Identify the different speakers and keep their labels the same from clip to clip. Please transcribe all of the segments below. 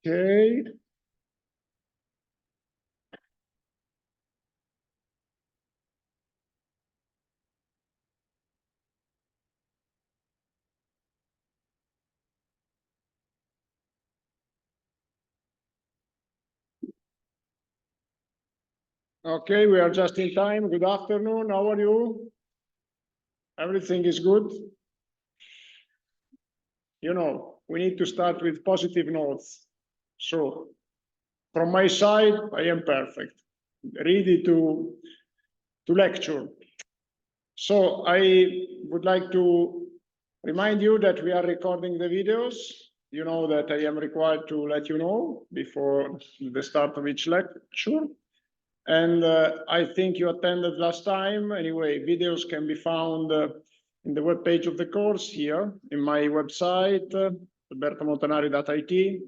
Speaker 1: Okay. Okay, we are just in time. Good afternoon. How are you? Everything is good? You know, we need to start with positive notes. So, from my side, I am perfect, ready to lecture. So, I would like to remind you that we are recording the videos. You know that I am required to let you know before the start of each lecture. And I think you attended last time. Anyway, videos can be found in the webpage of the course here, in my website, robertomontanari.it,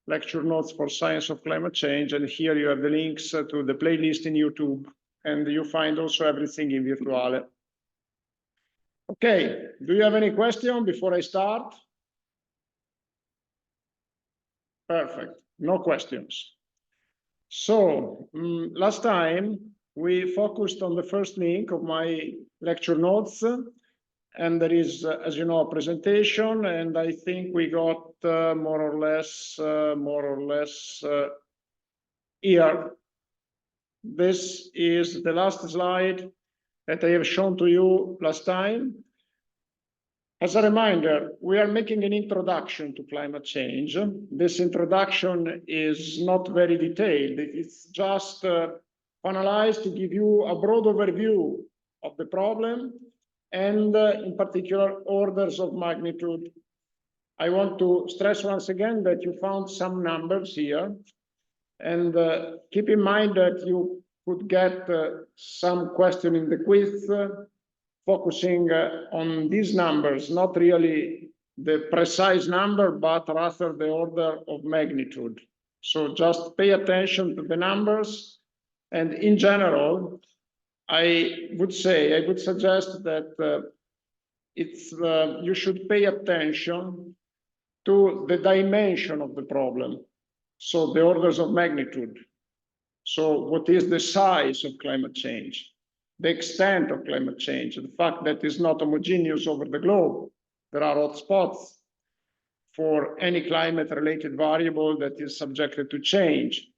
Speaker 1: lecture notes for science of climate change. And here you have the links to the playlist in YouTube. And you find also everything in Virtuale. Okay, do you have any question before I start? Perfect, no questions. So last time we focused on the first link of my lecture notes, and there is, as you know, a presentation, and I think we got more or less here. This is the last slide that I have shown to you last time. As a reminder, we are making an introduction to climate change. This introduction is not very detailed. It's just finalized to give you a broad overview of the problem and in particular orders of magnitude. I want to stress once again that you found some numbers here, and keep in mind that you could get some question in the quiz focusing on these numbers, not really the precise number, but rather the order of magnitude. So just pay attention to the numbers. And in general, I would suggest that you should pay attention to the dimension of the problem. So the orders of magnitude. So what is the size of climate change? The extent of climate change, the fact that it's not homogeneous over the globe. There are hotspots for any climate-related variable that is subjected to change.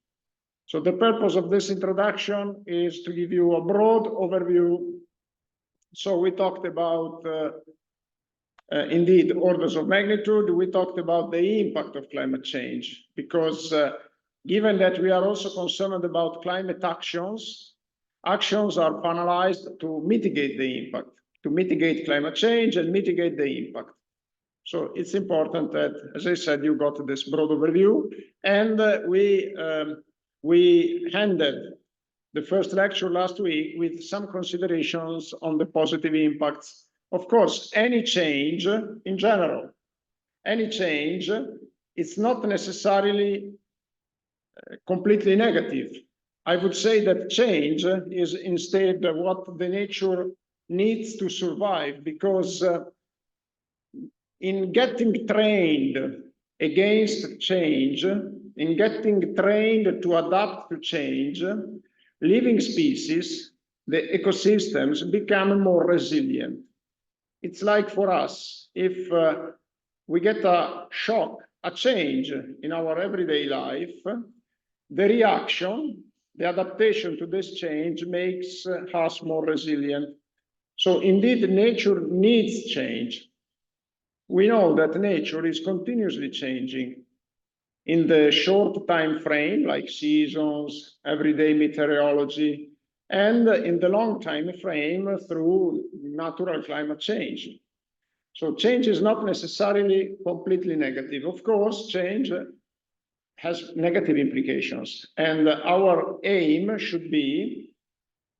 Speaker 1: So the purpose of this introduction is to give you a broad overview. So we talked about, indeed, orders of magnitude. We talked about the impact of climate change, because given that we are also concerned about climate actions, actions are finalized to mitigate the impact, to mitigate climate change and mitigate the impact. So it's important that, as I said, you got this broad overview, and we ended the first lecture last week with some considerations on the positive impacts. Of course, any change in general, any change, it's not necessarily completely negative. I would say that change is instead what the nature needs to survive, because in getting trained against change, in getting trained to adapt to change, living species, the ecosystems, become more resilient. It's like for us, if we get a shock, a change in our everyday life, the reaction, the adaptation to this change makes us more resilient. So indeed, nature needs change. We know that nature is continuously changing in the short time frame, like seasons, everyday meteorology, and in the long time frame through natural climate change. So change is not necessarily completely negative. Of course, change has negative implications, and our aim should be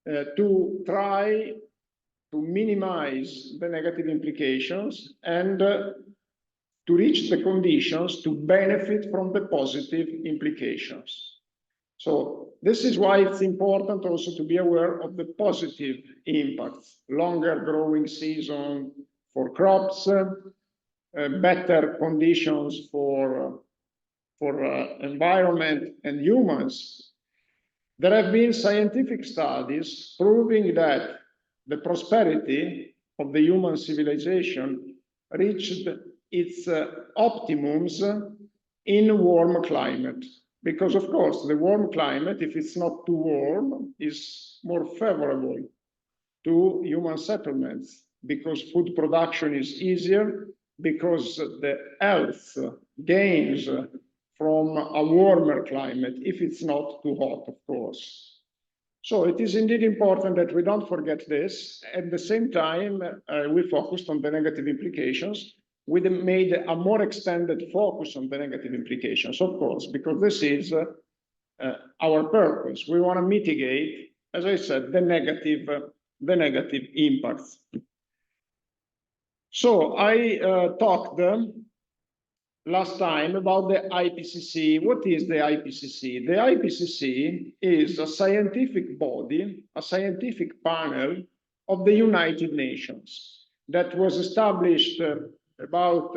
Speaker 1: to try to minimize the negative implications and to reach the conditions to benefit from the positive implications. So this is why it's important also to be aware of the positive impacts: longer growing season for crops, better conditions for for environment and humans, there have been scientific studies proving that the prosperity of the human civilization reached its optimums in warm climate. Because of course, the warm climate, if it's not too warm, is more favorable to human settlements because food production is easier, because the health gains from a warmer climate, if it's not too hot, of course. So it is indeed important that we don't forget this. At the same time, we focused on the negative implications. We made a more extended focus on the negative implications, of course, because this is our purpose. We want to mitigate, as I said, the negative impacts. So I talked last time about the IPCC. What is the IPCC? The IPCC is a scientific body, a scientific panel of the United Nations that was established about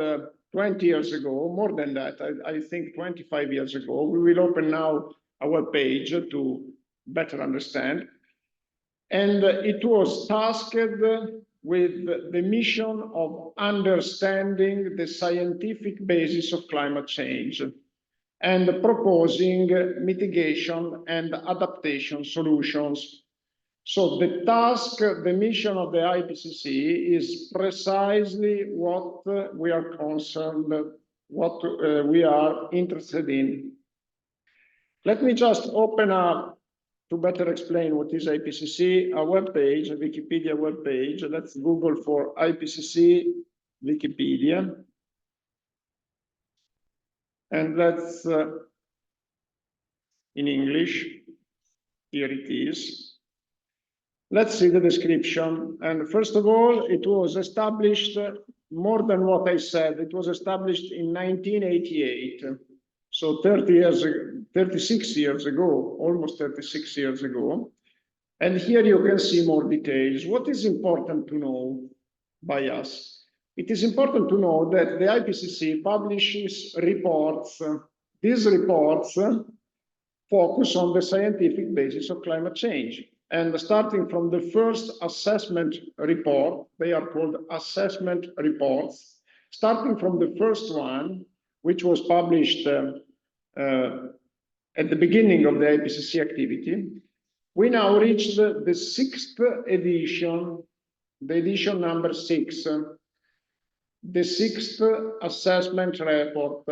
Speaker 1: 20 years ago, more than that, I think 25 years ago. We will open now a web page to better understand. And it was tasked with the mission of understanding the scientific basis of climate change and proposing mitigation and adaptation solutions. So the task, the mission of the IPCC is precisely what we are concerned, what we are interested in. Let me just open up to better explain what is IPCC, a web page, a Wikipedia web page. Let's Google for IPCC Wikipedia. And let's, in English, here it is. Let's see the description. And first of all, it was established more than what I said. It was established in 1988. So 36 years ago, almost 36 years ago. And here you can see more details. What is important to know by us? It is important to know that the IPCC publishes reports. These reports focus on the scientific basis of climate change. And starting from the first assessment report, they are called assessment reports. Starting from the first one, which was published at the beginning of the IPCC activity, we now reached the sixth edition, the edition number 6, the sixth assessment report,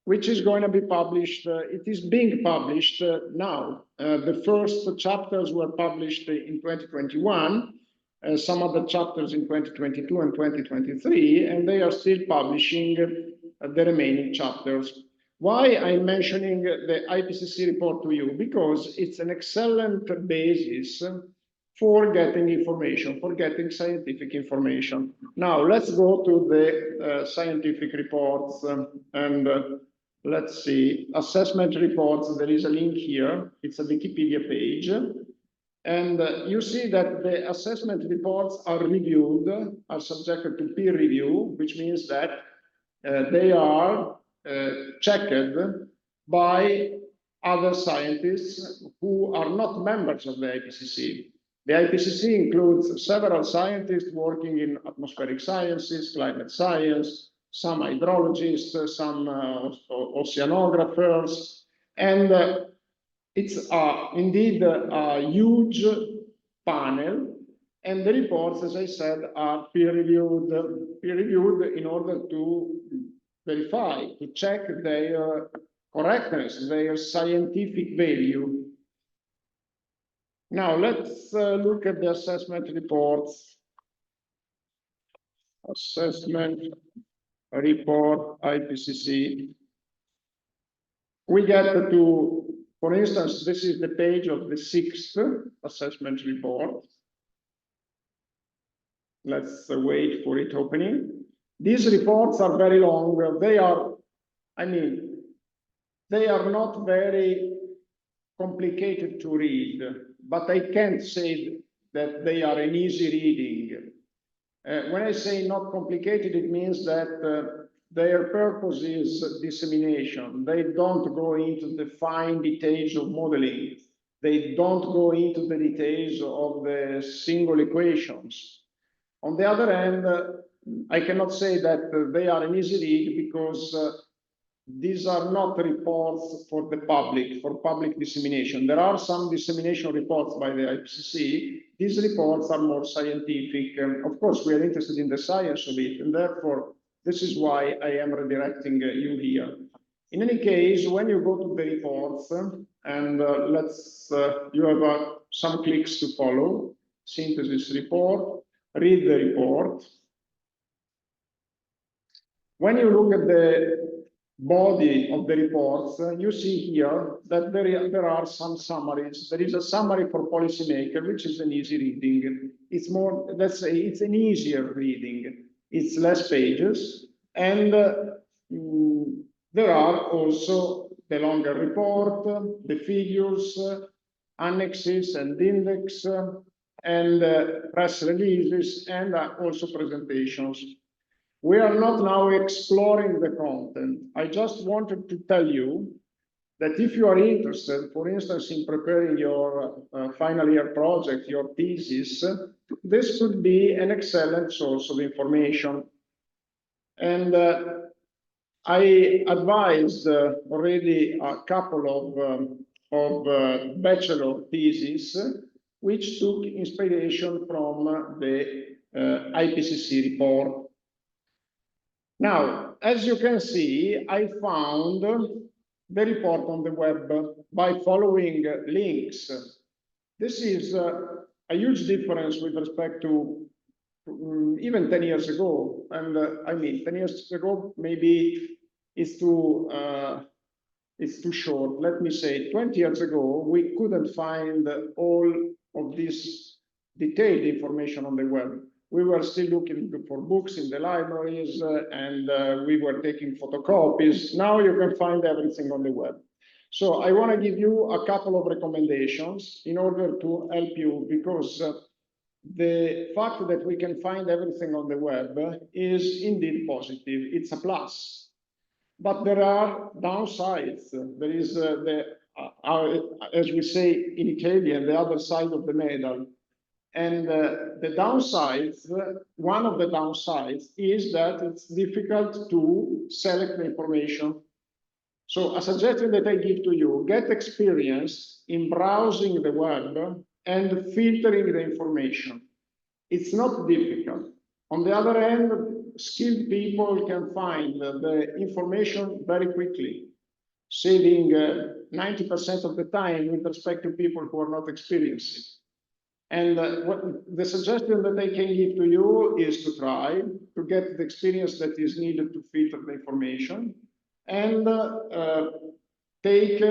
Speaker 1: which is going to be published. It is being published now. The first chapters were published in 2021, some other chapters in 2022 and 2023, and they are still publishing the remaining chapters. Why I'm mentioning the IPCC report to you? Because it's an excellent basis for getting information, for getting scientific information. Now, let's go to the scientific reports and let's see, assessment reports. There is a link here. It's a Wikipedia page. And you see that the assessment reports are reviewed, are subjected to peer review, which means that they are checked by other scientists who are not members of the IPCC. The IPCC includes several scientists working in atmospheric sciences, climate science, some hydrologists, some oceanographers, and it's indeed a huge panel, and the reports, as I said, are peer-reviewed in order to verify, to check their correctness, their scientific value. Now, let's look at the assessment reports. Assessment report, IPCC. We get to, for instance, this is the page of the sixth assessment report. Let's wait for it opening. These reports are very long. They are, they are not very complicated to read, but I can't say that they are an easy reading. When I say not complicated, it means that their purpose is dissemination. They don't go into the fine details of modeling. They don't go into the details of the single equations. On the other hand, I cannot say that they are an easy read because these are not reports for the public, for public dissemination. There are some dissemination reports by the IPCC. These reports are more scientific. Of course, we are interested in the science of it, and therefore, this is why I am redirecting you here. In any case, when you go to the reports, and you have some clicks to follow, synthesis report, read the report. When you look at the body of the reports, you see here that there are some summaries. There is a summary for policymaker, which is an easy reading. It's more, let's say, it's an easier reading. It's less pages. And there are also the longer report, the figures, annexes and index, and press releases, and also presentations. We are not now exploring the content. I just wanted to tell you that if you are interested, for instance, in preparing your final year project, your thesis, this could be an excellent source of information. And I advised already a couple of bachelor theses, which took inspiration from the IPCC report. Now, as you can see, I found the report on the web by following links. This is a huge difference with respect to even 10 years ago. And I mean, 10 years ago, maybe it's too short. Let me say, 20 years ago, we couldn't find all of this detailed information on the web. We were still looking for books in the libraries, and we were taking photocopies. Now you can find everything on the web. So I want to give you a couple of recommendations in order to help you, because the fact that we can find everything on the web is indeed positive. It's a plus. But there are downsides. There is, as we say in Italian, the other side of the medal. And the downsides, one of the downsides is that it's difficult to select the information. So a suggestion that I give to you, get experience in browsing the web and filtering the information. It's not difficult. On the other hand, skilled people can find the information very quickly, saving 90% of the time with respect to people who are not experienced. And the suggestion that I can give to you is to try to get the experience that is needed to filter the information, and take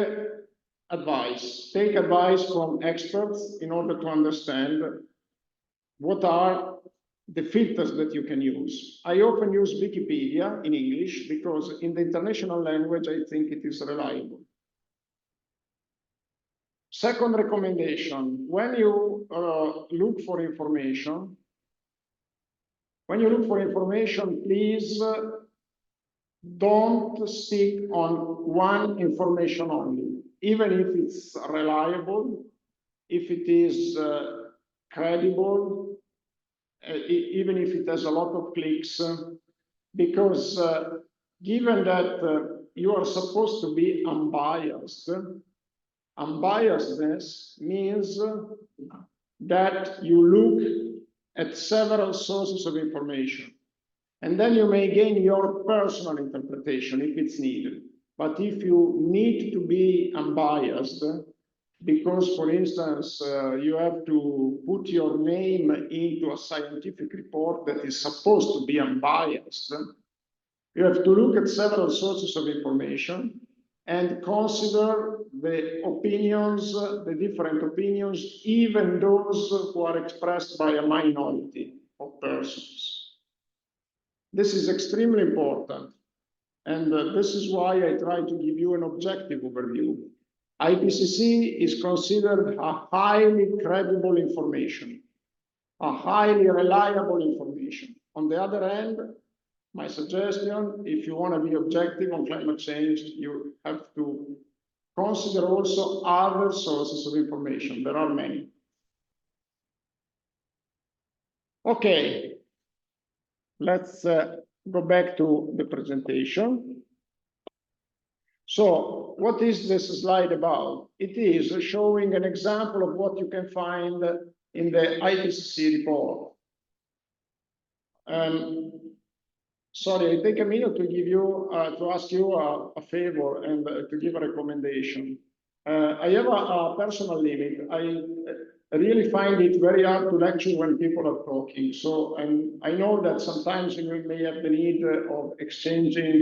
Speaker 1: advice. Take advice from experts in order to understand what are the filters that you can use. I often use Wikipedia in English because in the international language, I think it is reliable. Second recommendation, when you look for information, please don't stick on one information only, even if it's reliable, if it is credible, even if it has a lot of clicks, because given that you are supposed to be unbiased, unbiasedness means that you look at several sources of information, and then you may gain your personal interpretation if it's needed. But if you need to be unbiased, because, for instance, you have to put your name into a scientific report that is supposed to be unbiased, you have to look at several sources of information and consider the opinions, the different opinions, even those who are expressed by a minority of persons. This is extremely important, and this is why I try to give you an objective overview. IPCC is considered a highly credible information, a highly reliable information. On the other hand, my suggestion, if you want to be objective on climate change, you have to consider also other sources of information. There are many. Okay, let's go back to the presentation. So what is this slide about? It is showing an example of what you can find in the IPCC report. Sorry, I take a minute to give you, to ask you a favor and to give a recommendation. I have a personal limit. I really find it very hard to lecture when people are talking. So I know that sometimes you may have the need of exchanging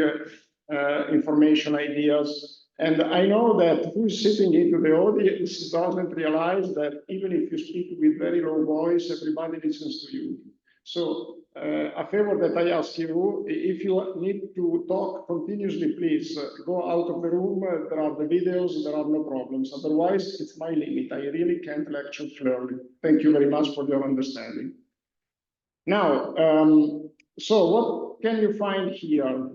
Speaker 1: information, ideas. And I know that who's sitting into the audience doesn't realize that even if you speak with very low voice, everybody listens to you. So a favor that I ask you, if you need to talk continuously, please go out of the room. There are the videos, there are no problems. Otherwise, it's my limit. I really can't lecture clearly. Thank you very much for your understanding. Now, so what can you find here?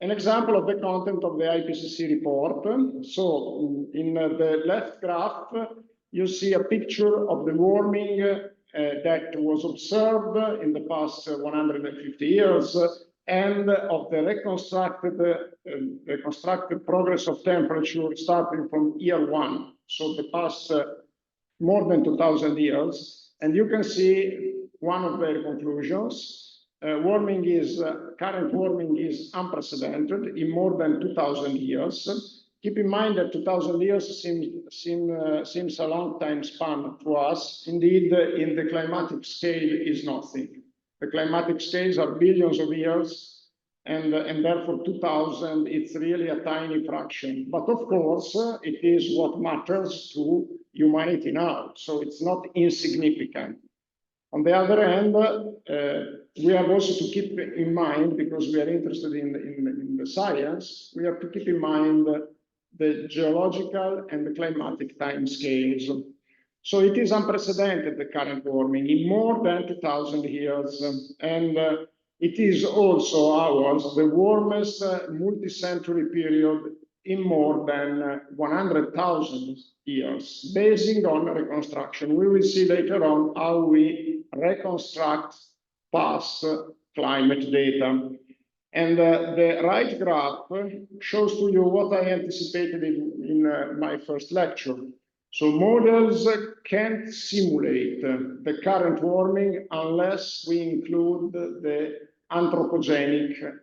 Speaker 1: An example of the content of the IPCC report. So in the left graph, you see a picture of the warming that was observed in the past 150 years and of the reconstructed progress of temperature starting from year one. So the past more than 2000 years. And you can see one of their conclusions. Current warming is unprecedented in more than 2000 years. Keep in mind that 2000 years seems a long time span to us. Indeed, in the climatic scale is nothing. The climatic scales are billions of years, and therefore 2000, it's really a tiny fraction. But of course, it is what matters to humanity now, so it's not insignificant. On the other hand, we have also to keep in mind, because we are interested in the science, we have to keep in mind the geological and the climatic time scales. So it is unprecedented, the current warming, in more than 2000 years. And it is also ours, the warmest multi-century period in more than 100,000 years, based on reconstruction. We will see later on how we reconstruct past climate data. And the right graph shows to you what I anticipated in my first lecture. So models can't simulate the current warming unless we include the anthropogenic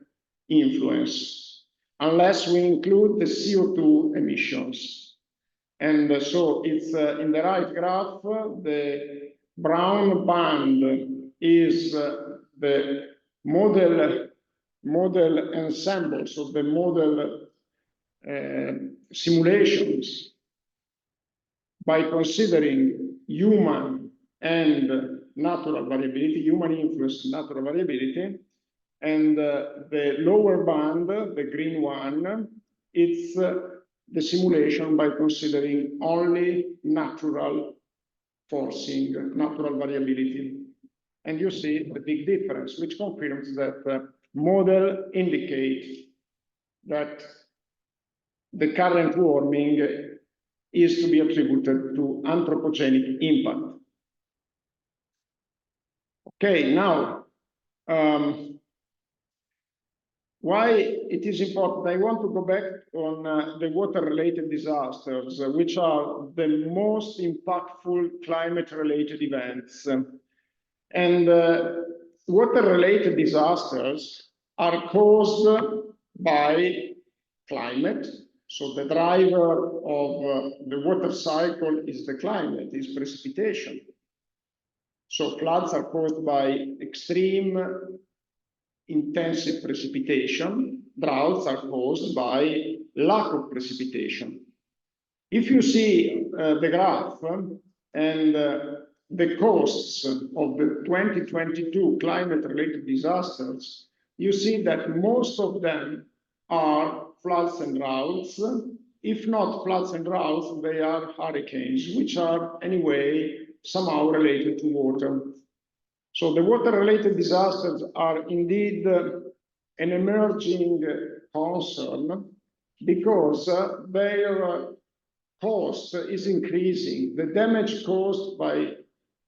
Speaker 1: influence, unless we include the CO2 emissions. And so it's in the right graph, the brown band is the model ensemble, so the model simulations by considering human and natural variability, human influence, natural variability, and the lower band, the green one, it's the simulation by considering only natural forcing, natural variability. And you see the big difference, which confirms that model indicate that the current warming is to be attributed to anthropogenic impact. Okay, now, why it is important? I want to go back on the water-related disasters, which are the most impactful climate-related events. And water-related disasters are caused by climate. So the driver of the water cycle is the climate, is precipitation. So floods are caused by extreme intensive precipitation. Droughts are caused by lack of precipitation. If you see the graph and the costs of the 2022 climate-related disasters, you see that most of them are floods and droughts. If not floods and droughts, they are hurricanes, which are anyway somehow related to water. So the water-related disasters are indeed an emerging concern because their cost is increasing. The damage caused by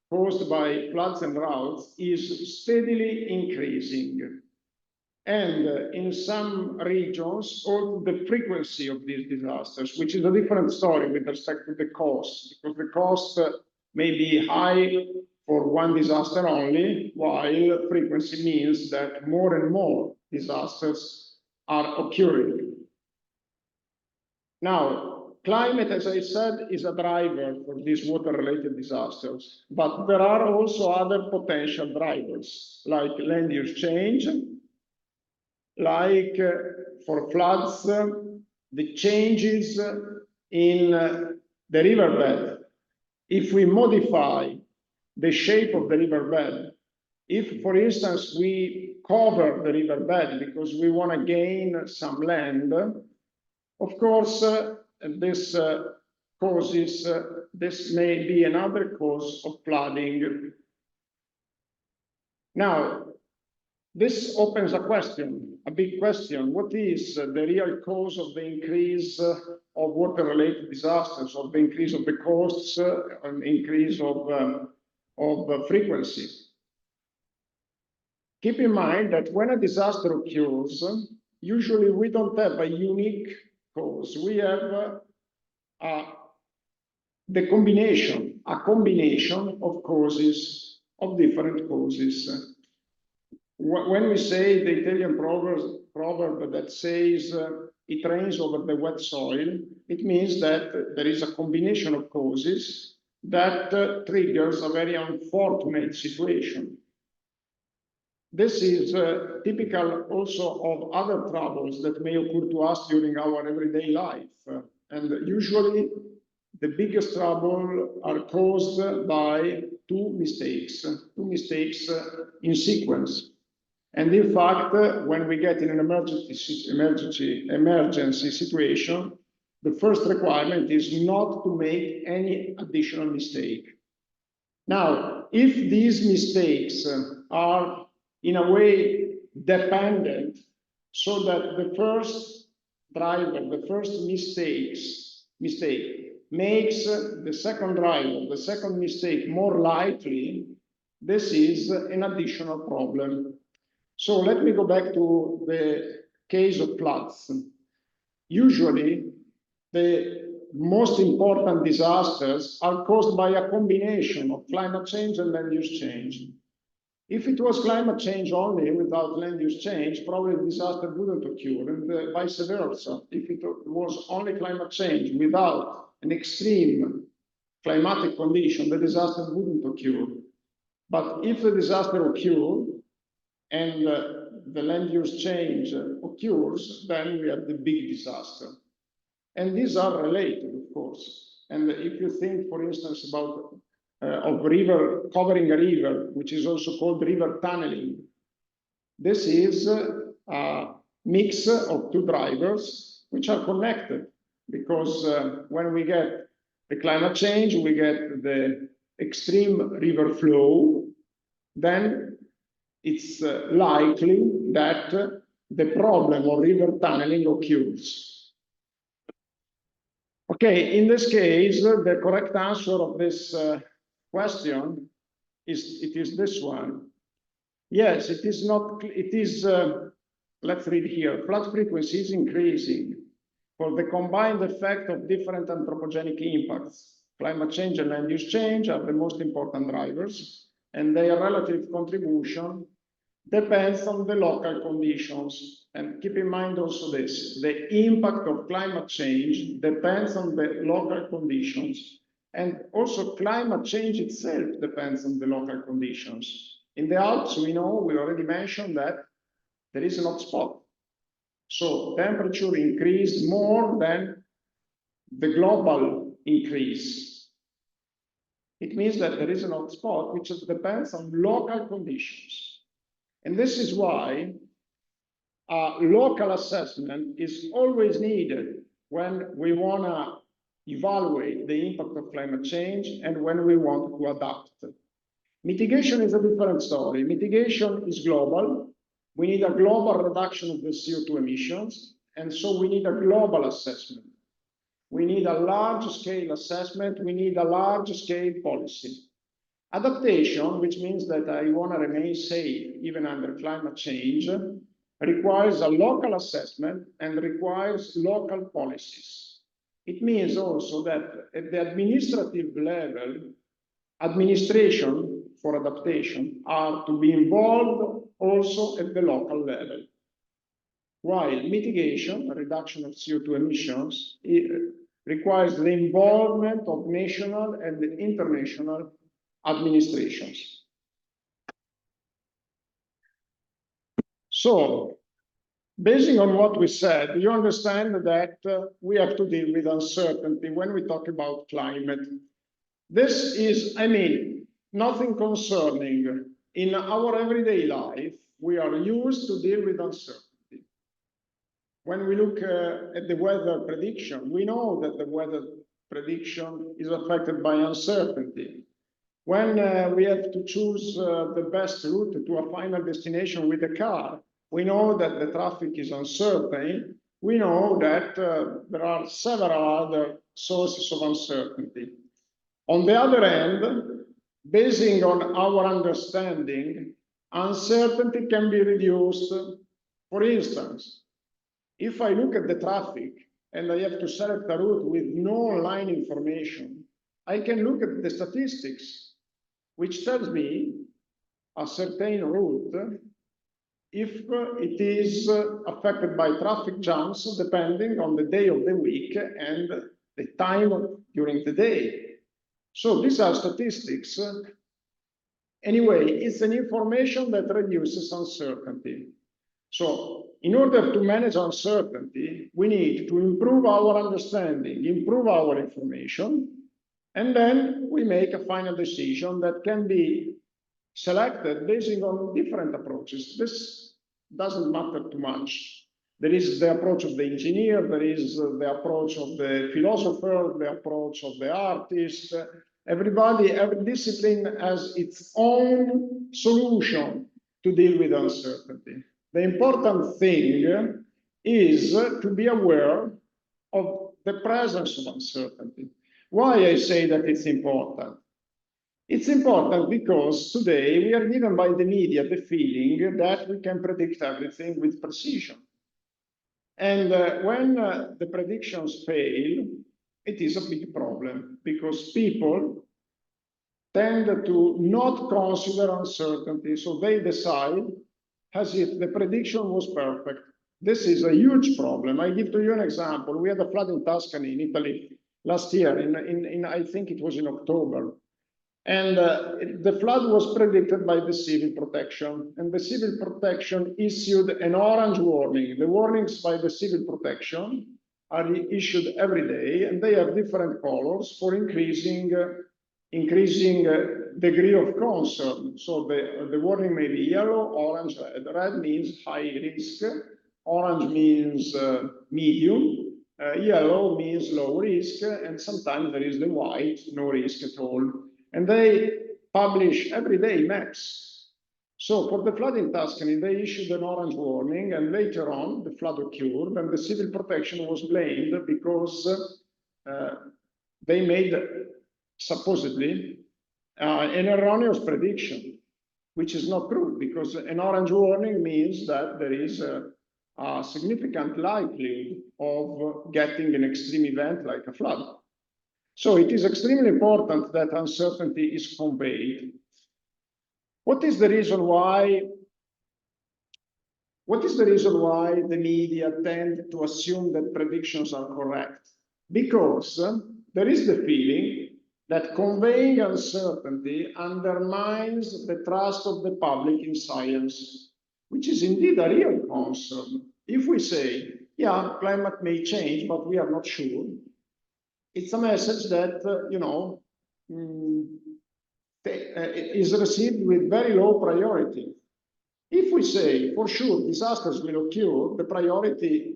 Speaker 1: floods and droughts is steadily increasing. And in some regions, also the frequency of these disasters, which is a different story with respect to the cost, because the cost may be high for one disaster only, while frequency means that more and more disasters are occurring. Now, climate, as I said, is a driver for these water-related disasters, but there are also other potential drivers, like land use change, like for floods, the changes in the riverbed. If we modify the shape of the riverbed, if, for instance, we cover the riverbed because we want to gain some land, of course, this causes, this may be another cause of flooding. Now, this opens a question, a big question. What is the real cause of the increase of water-related disasters, of the increase of the costs, and increase of frequency? Keep in mind that when a disaster occurs, usually we don't have a unique cause. We have a combination of causes, of different causes. When we say the Italian proverb that says it rains over the wet soil, it means that there is a combination of causes that triggers a very unfortunate situation. This is typical also of other troubles that may occur to us during our everyday life. And usually the biggest trouble are caused by two mistakes in sequence. And in fact, when we get in an emergency situation, the first requirement is not to make any additional mistake. Now, if these mistakes are in a way dependent, so that the first driver, the first mistake makes the second driver, the second mistake more likely, this is an additional problem. So let me go back to the case of floods. Usually, the most important disasters are caused by a combination of climate change and land use change. If it was climate change only without land use change, probably the disaster wouldn't occur, and vice versa. If it was only climate change without an extreme climatic condition, the disaster wouldn't occur. But if the disaster occurred and the land use change occurs, then we have the big disaster. And these are related, of course. And if you think, for instance, about covering a river, which is also called river tunneling, this is a mix of two drivers which are connected, because when we get the climate change, we get the extreme river flow, then it's likely that the problem of river tunneling occurs. Okay, in this case, the correct answer of this question is this one. Yes, it is not, it is, let's read here, flood frequency is increasing for the combined effect of different anthropogenic impacts. Climate change and land use change are the most important drivers, and their relative contribution depends on the local conditions. And keep in mind also this, the impact of climate change depends on the local conditions. And also climate change itself depends on the local conditions. In the Alps, we know, we already mentioned that there is an hotspot. So temperature increased more than the global increase. It means that there is an hotspot which depends on local conditions. And this is why local assessment is always needed when we want to evaluate the impact of climate change and when we want to adapt. Mitigation is a different story. Mitigation is global. We need a global reduction of the CO2 emissions, and so we need a global assessment. We need a large-scale assessment. We need a large-scale policy. Adaptation, which means that I want to remain safe even under climate change, requires a local assessment and requires local policies. It means also that at the administrative level, administration for adaptation are to be involved also at the local level. While mitigation, a reduction of CO2 emissions, requires the involvement of national and international administrations. So, basing on what we said, you understand that we have to deal with uncertainty when we talk about climate. This is, I mean, nothing concerning. In our everyday life, we are used to deal with uncertainty. When we look at the weather prediction, we know that the weather prediction is affected by uncertainty. When we have to choose the best route to a final destination with a car, we know that the traffic is uncertain. We know that there are several other sources of uncertainty. On the other hand, basing on our understanding, uncertainty can be reduced. For instance, if I look at the traffic and I have to select a route with no line information, I can look at the statistics, which tells me a certain route if it is affected by traffic jams, depending on the day of the week and the time during the day. So these are statistics. Anyway, it's an information that reduces uncertainty. So in order to manage uncertainty, we need to improve our understanding, improve our information, and then we make a final decision that can be selected based on different approaches. This doesn't matter too much. There is the approach of the engineer, there is the approach of the philosopher, the approach of the artist. Everybody, every discipline has its own solution to deal with uncertainty. The important thing is to be aware of the presence of uncertainty. Why I say that it's important? It's important because today we are given by the media the feeling that we can predict everything with precision. And when the predictions fail, it is a big problem because people tend to not consider uncertainty. So they decide as if the prediction was perfect. This is a huge problem. I give to you an example. We had a flood in Tuscany in Italy last year, I think it was in October. And the flood was predicted by the Civil Protection, and the Civil Protection issued an orange warning. The warnings by the Civil Protection are issued every day, and they have different colors for increasing degree of concern. So the warning may be yellow, orange, red. Red means high risk, orange means medium, yellow means low risk, and sometimes there is the white, no risk at all. And they publish every day maps. So for the flood in Tuscany, they issued an orange warning, and later on, the flood occurred, and the Civil Protection was blamed because they made, supposedly, an erroneous prediction, which is not true, because an orange warning means that there is a significant likelihood of getting an extreme event like a flood. So it is extremely important that uncertainty is conveyed. What is the reason why the media tend to assume that predictions are correct? Because there is the feeling that conveying uncertainty undermines the trust of the public in science, which is indeed a real concern. If we say, yeah, climate may change, but we are not sure, it's a message that, is received with very low priority. If we say, for sure, disasters will occur, the priority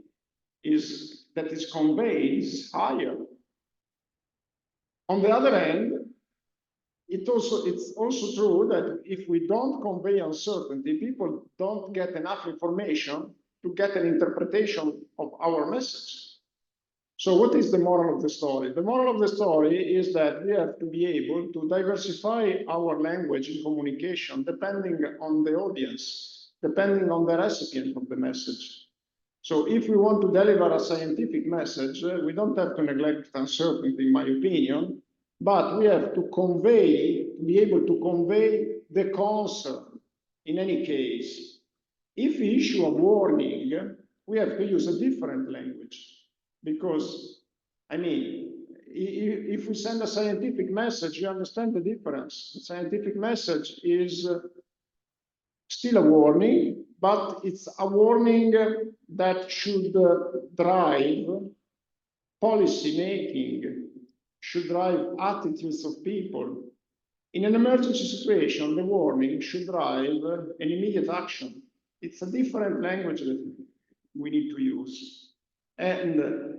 Speaker 1: that is conveyed is higher. On the other hand, it's also true that if we don't convey uncertainty, people don't get enough information to get an interpretation of our message. So what is the moral of the story? The moral of the story is that we have to be able to diversify our language in communication depending on the audience, depending on the recipient of the message. So if we want to deliver a scientific message, we don't have to neglect uncertainty, in my opinion, but we have to be able to convey the concern in any case. If we issue a warning, we have to use a different language. Because, I mean, if we send a scientific message, you understand the difference. The scientific message is still a warning, but it's a warning that should drive policy making, should drive attitudes of people. In an emergency situation, the warning should drive an immediate action. It's a different language that we need to use. And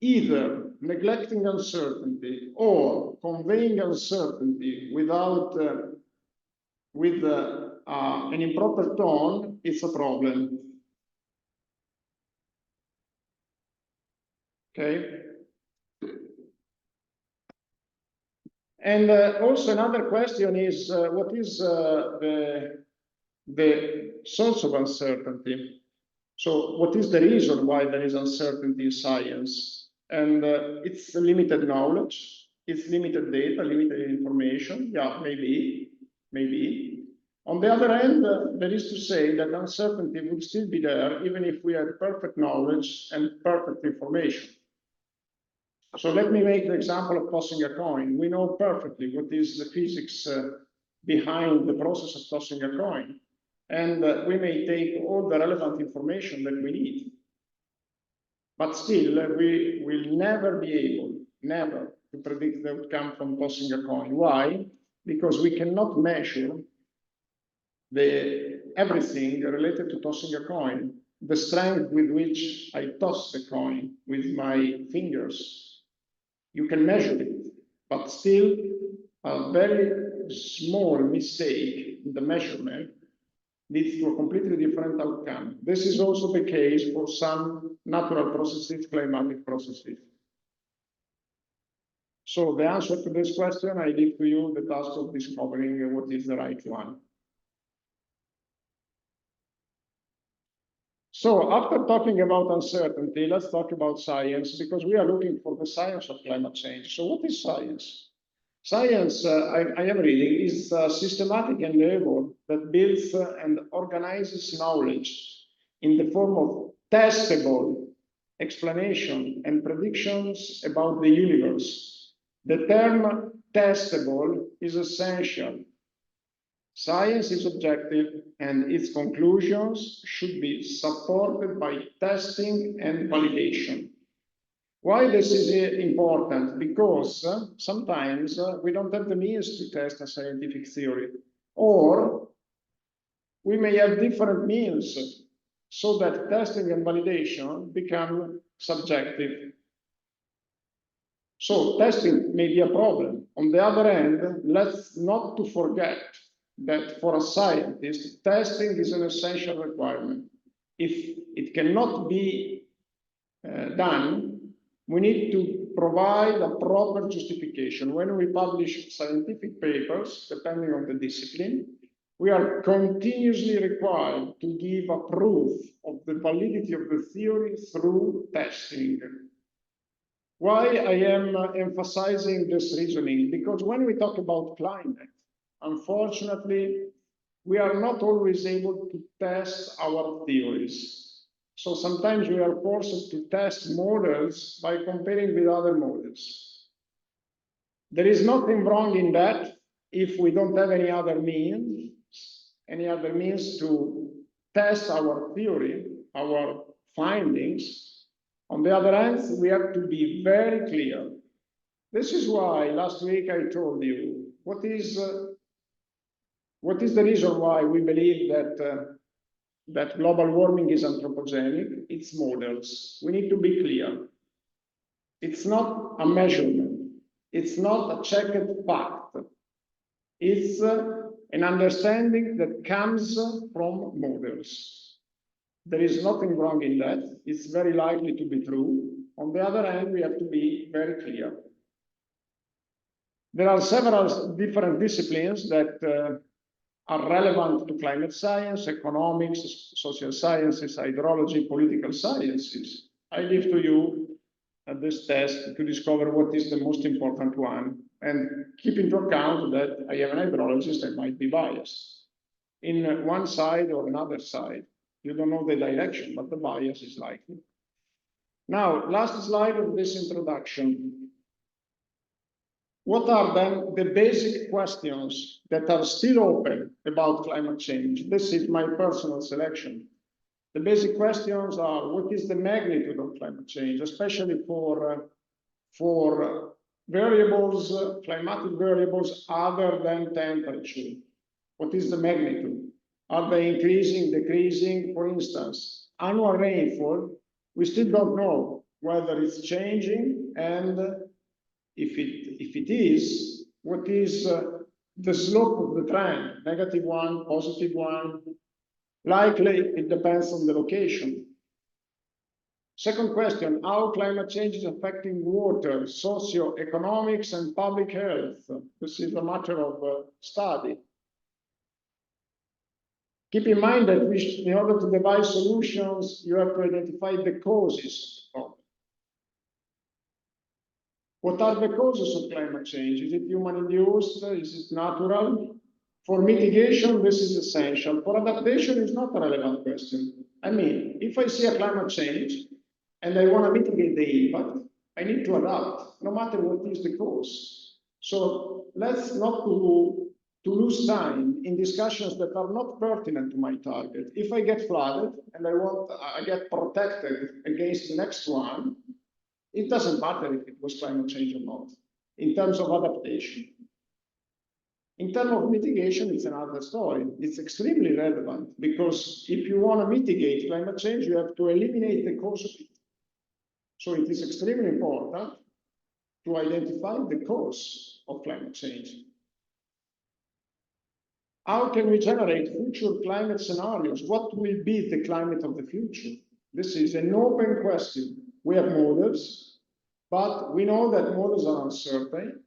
Speaker 1: either neglecting uncertainty or conveying uncertainty without with an improper tone, it's a problem. Okay. And also another question is what is the source of uncertainty? So what is the reason why there is uncertainty in science? And it's limited knowledge, it's limited data, limited information. Yeah, maybe. On the other hand, there is to say that uncertainty will still be there even if we have perfect knowledge and perfect information. So let me make the example of tossing a coin. We know perfectly what is the physics behind the process of tossing a coin. And we may take all the relevant information that we need. But still, we will never be able, never, to predict the outcome from tossing a coin. Why? Because we cannot measure everything related to tossing a coin. The strength with which I toss the coin with my fingers. You can measure it, but still a very small mistake in the measurement leads to a completely different outcome. This is also the case for some natural processes, climatic processes. So the answer to this question, I leave to you the task of discovering what is the right one. So after talking about uncertainty, let's talk about science, because we are looking for the science of climate change. So what is science? Science, I am reading, is a systematic endeavor that builds and organizes knowledge in the form of testable explanation and predictions about the universe. The term testable is essential. Science is objective and its conclusions should be supported by testing and validation. Why this is important? Because sometimes we don't have the means to test a scientific theory, or we may have different means so that testing and validation become subjective. So testing may be a problem. On the other hand, let's not to forget that for a scientist, testing is an essential requirement. If it cannot be done, we need to provide a proper justification. When we publish scientific papers, depending on the discipline, we are continuously required to give a proof of the validity of the theory through testing. Why I am emphasizing this reasoning? Because when we talk about climate, unfortunately, we are not always able to test our theories. So sometimes we are forced to test models by comparing with other models. There is nothing wrong in that if we don't have any other means to test our theory, our findings. On the other hand, we have to be very clear. This is why last week I told you what is the reason why we believe that global warming is anthropogenic. It's models. We need to be clear. It's not a measurement. It's not a checked fact. It's an understanding that comes from models. There is nothing wrong in that. It's very likely to be true. On the other hand, we have to be very clear. There are several different disciplines that are relevant to climate science: economics, social sciences, hydrology, political sciences. I leave to you this test to discover what is the most important one, and keep into account that I am an hydrologist, I might be biased in one side or another side. You don't know the direction, but the bias is likely. Now, last slide of this introduction. What are then the basic questions that are still open about climate change? This is my personal selection. The basic questions are: what is the magnitude of climate change, especially for variables, climatic variables other than temperature? What is the magnitude? Are they increasing, decreasing? For instance, annual rainfall, we still don't know whether it's changing, and if it is, what is the slope of the trend, -1, +1? Likely, it depends on the location. Second question: how climate change is affecting water, socio-economics, and public health? This is a matter of study. Keep in mind that in order to devise solutions, you have to identify the causes of the problem. What are the causes of climate change? Is it human-induced? Is it natural? For mitigation, this is essential. For adaptation, it's not a relevant question. I mean, if I see a climate change and I want to mitigate the impact, I need to adapt, no matter what is the cause. So let's not to lose time in discussions that are not pertinent to my target. If I get flooded and I get protected against the next one, it doesn't matter if it was climate change or not, in terms of adaptation. In terms of mitigation, it's another story. It's extremely relevant, because if you want to mitigate climate change, you have to eliminate the cause of it. So it is extremely important to identify the cause of climate change. How can we generate future climate scenarios? What will be the climate of the future? This is an open question. We have models, but we know that models are uncertain.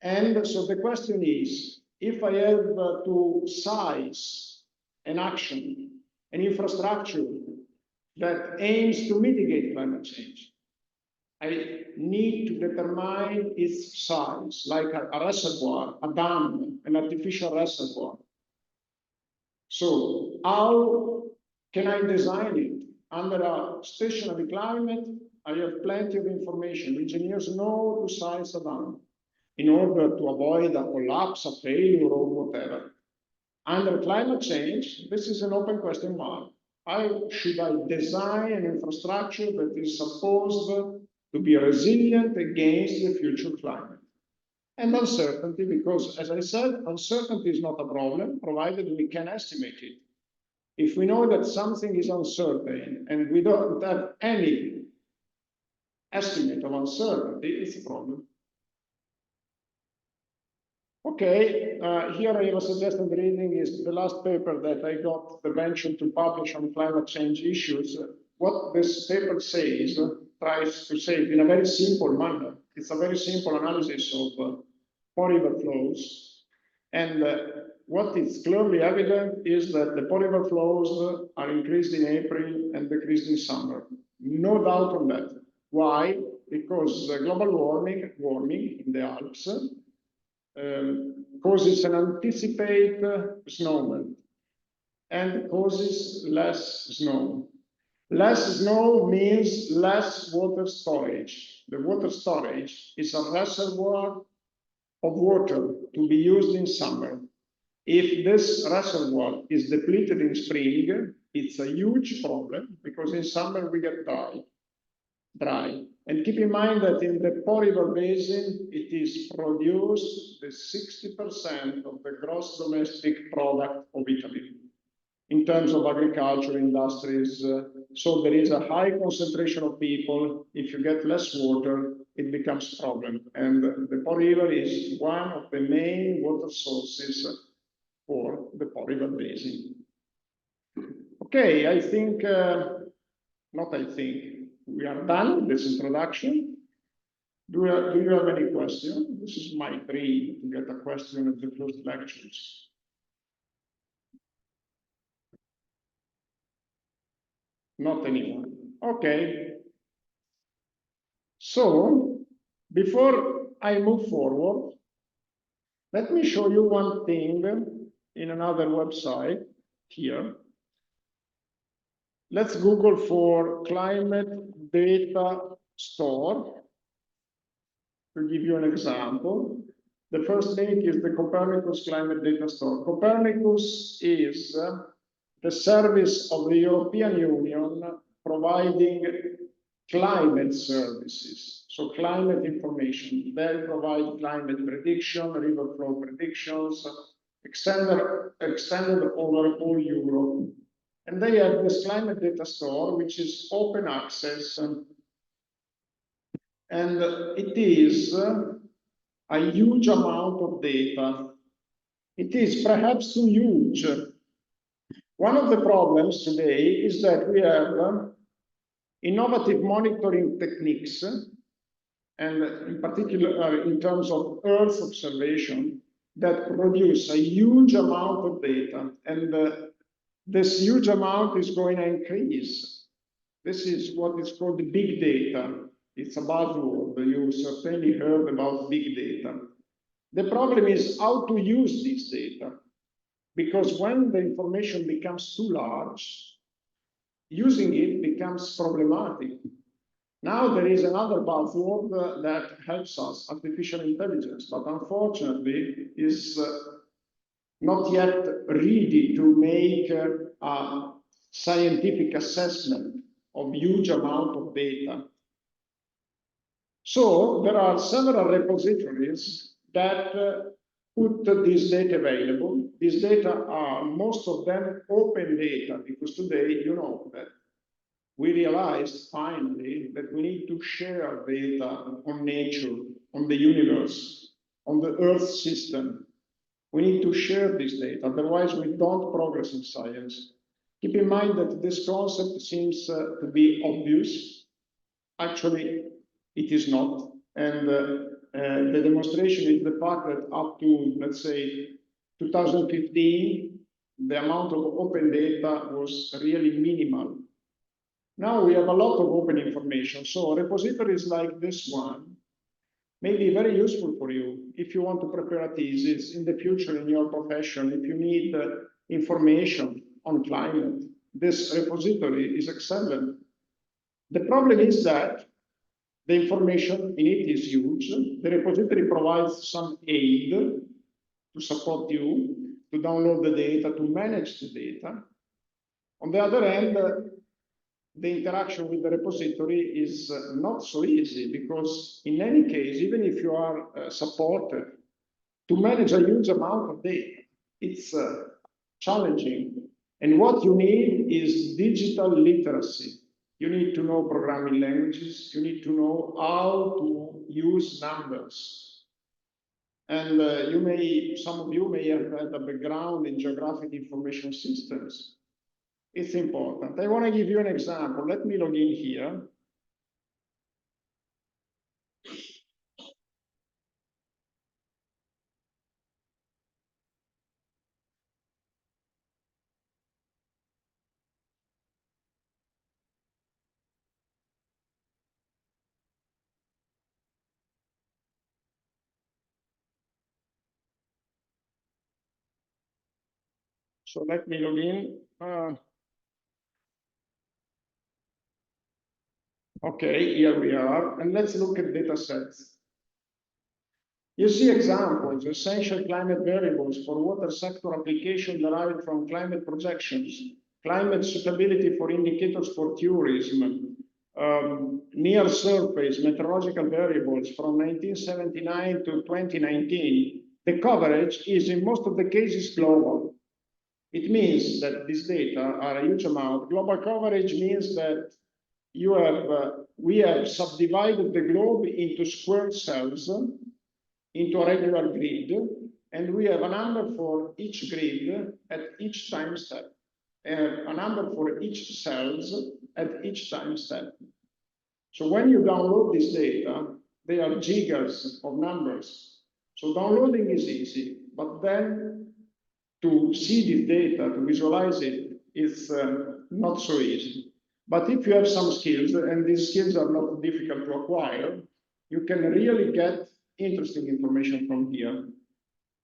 Speaker 1: And so the question is, if I have to size an action, an infrastructure that aims to mitigate climate change, I need to determine its size, like a reservoir, a dam, an artificial reservoir. So how can I design it? Under a stationary climate, I have plenty of information. Engineers know to size a dam in order to avoid a collapse, a failure, or whatever. Under climate change, this is an open question mark. How should I design an infrastructure that is supposed to be resilient against the future climate? And uncertainty, because, as I said, uncertainty is not a problem, provided we can estimate it. If we know that something is uncertain and we don't have any estimate of uncertainty, it's a problem. Okay, here I have a suggested reading. Is the last paper that I got the venture to publish on climate change issues. What this paper says, tries to say it in a very simple manner. It's a very simple analysis of pore flows. And what is clearly evident is that the pore flows are increased in April and decreased in summer. No doubt on that. Why? Because global warming in the Alps causes an anticipated snowmelt and causes less snow. Less snow means less water storage. The water storage is a reservoir of water to be used in summer. If this reservoir is depleted in spring, it's a huge problem, because in summer we get dry. And keep in mind that in the Po River Basin, it is produced the 60% of the gross domestic product of Italy in terms of agriculture, industries, So there is a high concentration of people. If you get less water, it becomes a problem. And the Po River is one of the main water sources for the Po River Basin. Okay, I think, not I think, we are done with this introduction. Do you have any question? This is my dream, to get a question at the first lectures. Not anyone. Okay. So, before I move forward, let me show you one thing in another website here. Let's Google for climate data store. To give you an example, the first link is the Copernicus Climate Data Store. Copernicus is the service of the European Union providing climate services, so climate information. They provide climate prediction, river flow predictions, extended over all Europe. And they have this climate data store, which is open access, and it is a huge amount of data. It is perhaps too huge. One of the problems today is that we have innovative monitoring techniques, and in particular in terms of Earth observation, that produce a huge amount of data, and this huge amount is going to increase. This is what is called the big data. It's a buzzword. You certainly heard about big data. The problem is how to use this data, because when the information becomes too large, using it becomes problematic. Now there is another buzzword that helps us, artificial intelligence, but unfortunately is not yet ready to make a scientific assessment of huge amount of data. So there are several repositories that put this data available. These data are, most of them, open data, because today, you know, that we realized finally that we need to share data on nature, on the universe, on the Earth system. We need to share this data, otherwise we don't progress in science. Keep in mind that this concept seems to be obvious. Actually, it is not. And the demonstration is the fact that up to, let's say, 2015, the amount of open data was really minimal. Now we have a lot of open information. So repositories like this one may be very useful for you if you want to prepare a thesis in the future in your profession, if you need information on climate. This repository is excellent. The problem is that the information in it is huge. The repository provides some aid to support you, to download the data, to manage the data. On the other hand, the interaction with the repository is not so easy, because in any case, even if you are supported, to manage a huge amount of data, it's challenging. And what you need is digital literacy. You need to know programming languages. You need to know how to use numbers. And some of you may have had a background in geographic information systems. It's important. I want to give you an example. Let me log in here. So let me log in. Okay, here we are. And let's look at data sets. You see examples, essential climate variables for water sector application derived from climate projections, climate suitability for indicators for tourism, near surface meteorological variables from 1979 to 2019. The coverage is in most of the cases global. It means that these data are a huge amount. Global coverage means that we have subdivided the globe into square cells, into a regular grid, and we have a number for each grid at each time step, and a number for each cells at each time step. So when you download this data, they are gigas of numbers. So downloading is easy, but then to see this data, to visualize it, is not so easy. But if you have some skills, and these skills are not difficult to acquire, you can really get interesting information from here.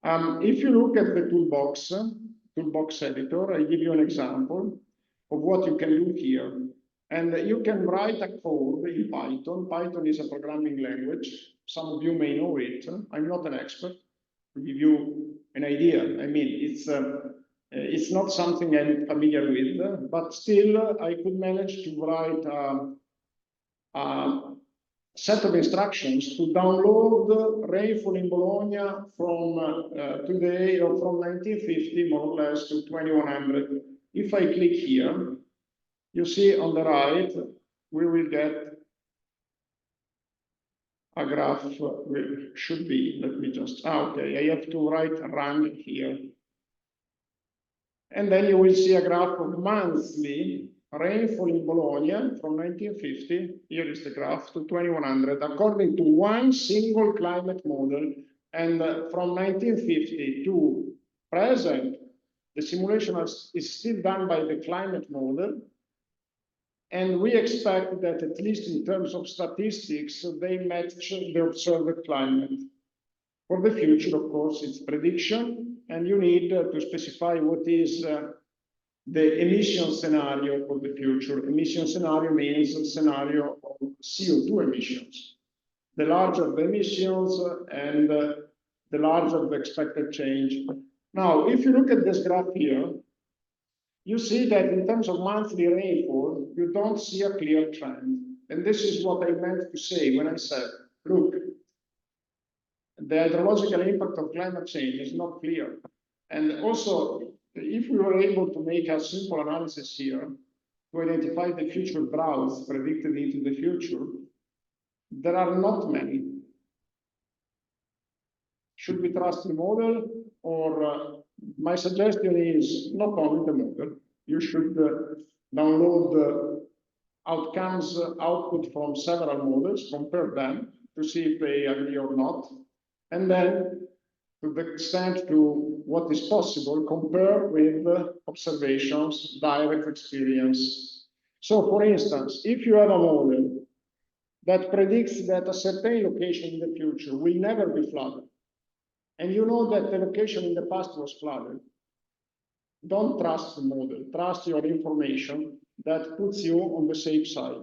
Speaker 1: If you look at the toolbox editor, I give you an example of what you can do here. And you can write a code in Python. Python is a programming language. Some of you may know it. I'm not an expert. To give you an idea, I mean, it's not something I'm familiar with, but still I could manage to write a set of instructions to download rainfall in Bologna from today or from 1950 more or less to 2100. If I click here, you see on the right, we will get a graph, should be, let me just, okay, I have to write run here. And then you will see a graph of monthly rainfall in Bologna from 1950, here is the graph, to 2100, according to one single climate model. And from 1950 to present, the simulation is still done by the climate model. And we expect that, at least in terms of statistics, they match the observed climate. For the future, of course, it's prediction, and you need to specify what is the emission scenario for the future. Emission scenario means a scenario of CO2 emissions. The larger the emissions and the larger the expected change. Now, if you look at this graph here, you see that in terms of monthly rainfall, you don't see a clear trend. And this is what I meant to say when I said, look, the hydrological impact of climate change is not clear. And also, if we were able to make a simple analysis here to identify the future droughts predicted into the future, there are not many. Should we trust the model, or my suggestion is not only the model. You should download the outcomes output from several models, compare them to see if they agree or not, and then to the extent to what is possible, compare with observations, direct experience. So for instance, if you have a model that predicts that a certain location in the future will never be flooded, and you know that the location in the past was flooded, don't trust the model, trust your information that puts you on the safe side.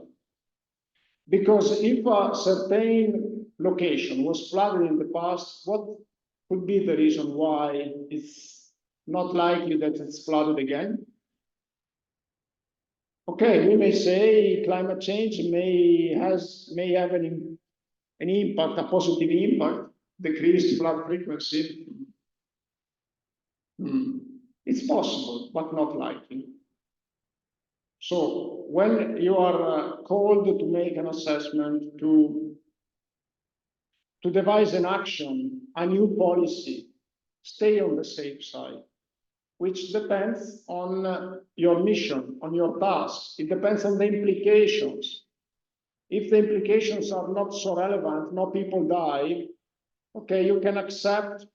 Speaker 1: Because if a certain location was flooded in the past, what could be the reason why it's not likely that it's flooded again? Okay, we may say climate change may have an impact, a positive impact, decreased flood frequency. It's possible, but not likely. So when you are called to make an assessment, to devise an action, a new policy, stay on the safe side, which depends on your mission, on your task. It depends on the implications. If the implications are not so relevant, no people die, okay, you can accept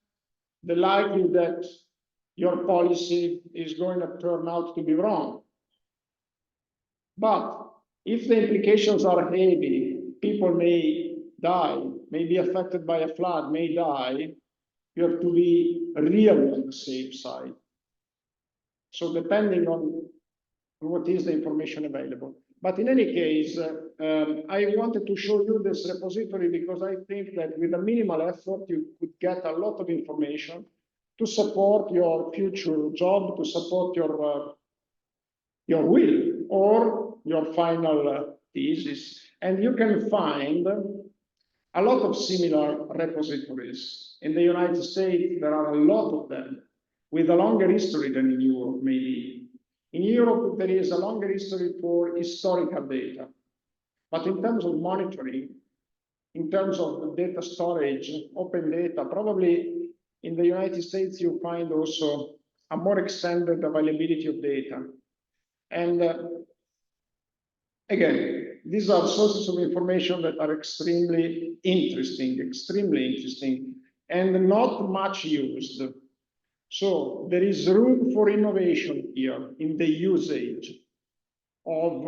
Speaker 1: the likelihood that your policy is going to turn out to be wrong. But if the implications are heavy, people may die, may be affected by a flood, may die, you have to be really on the safe side. So depending on what is the information available. But in any case, I wanted to show you this repository because I think that with a minimal effort, you could get a lot of information to support your future job, to support your will or your final thesis. And you can find a lot of similar repositories. In the United States, there are a lot of them. with a longer history than in Europe, maybe. In Europe, there is a longer history for historical data. But in terms of monitoring, in terms of data storage, open data, probably in the United States, you find also a more extended availability of data. And again, these are sources of information that are extremely interesting, and not much used. So there is room for innovation here in the usage of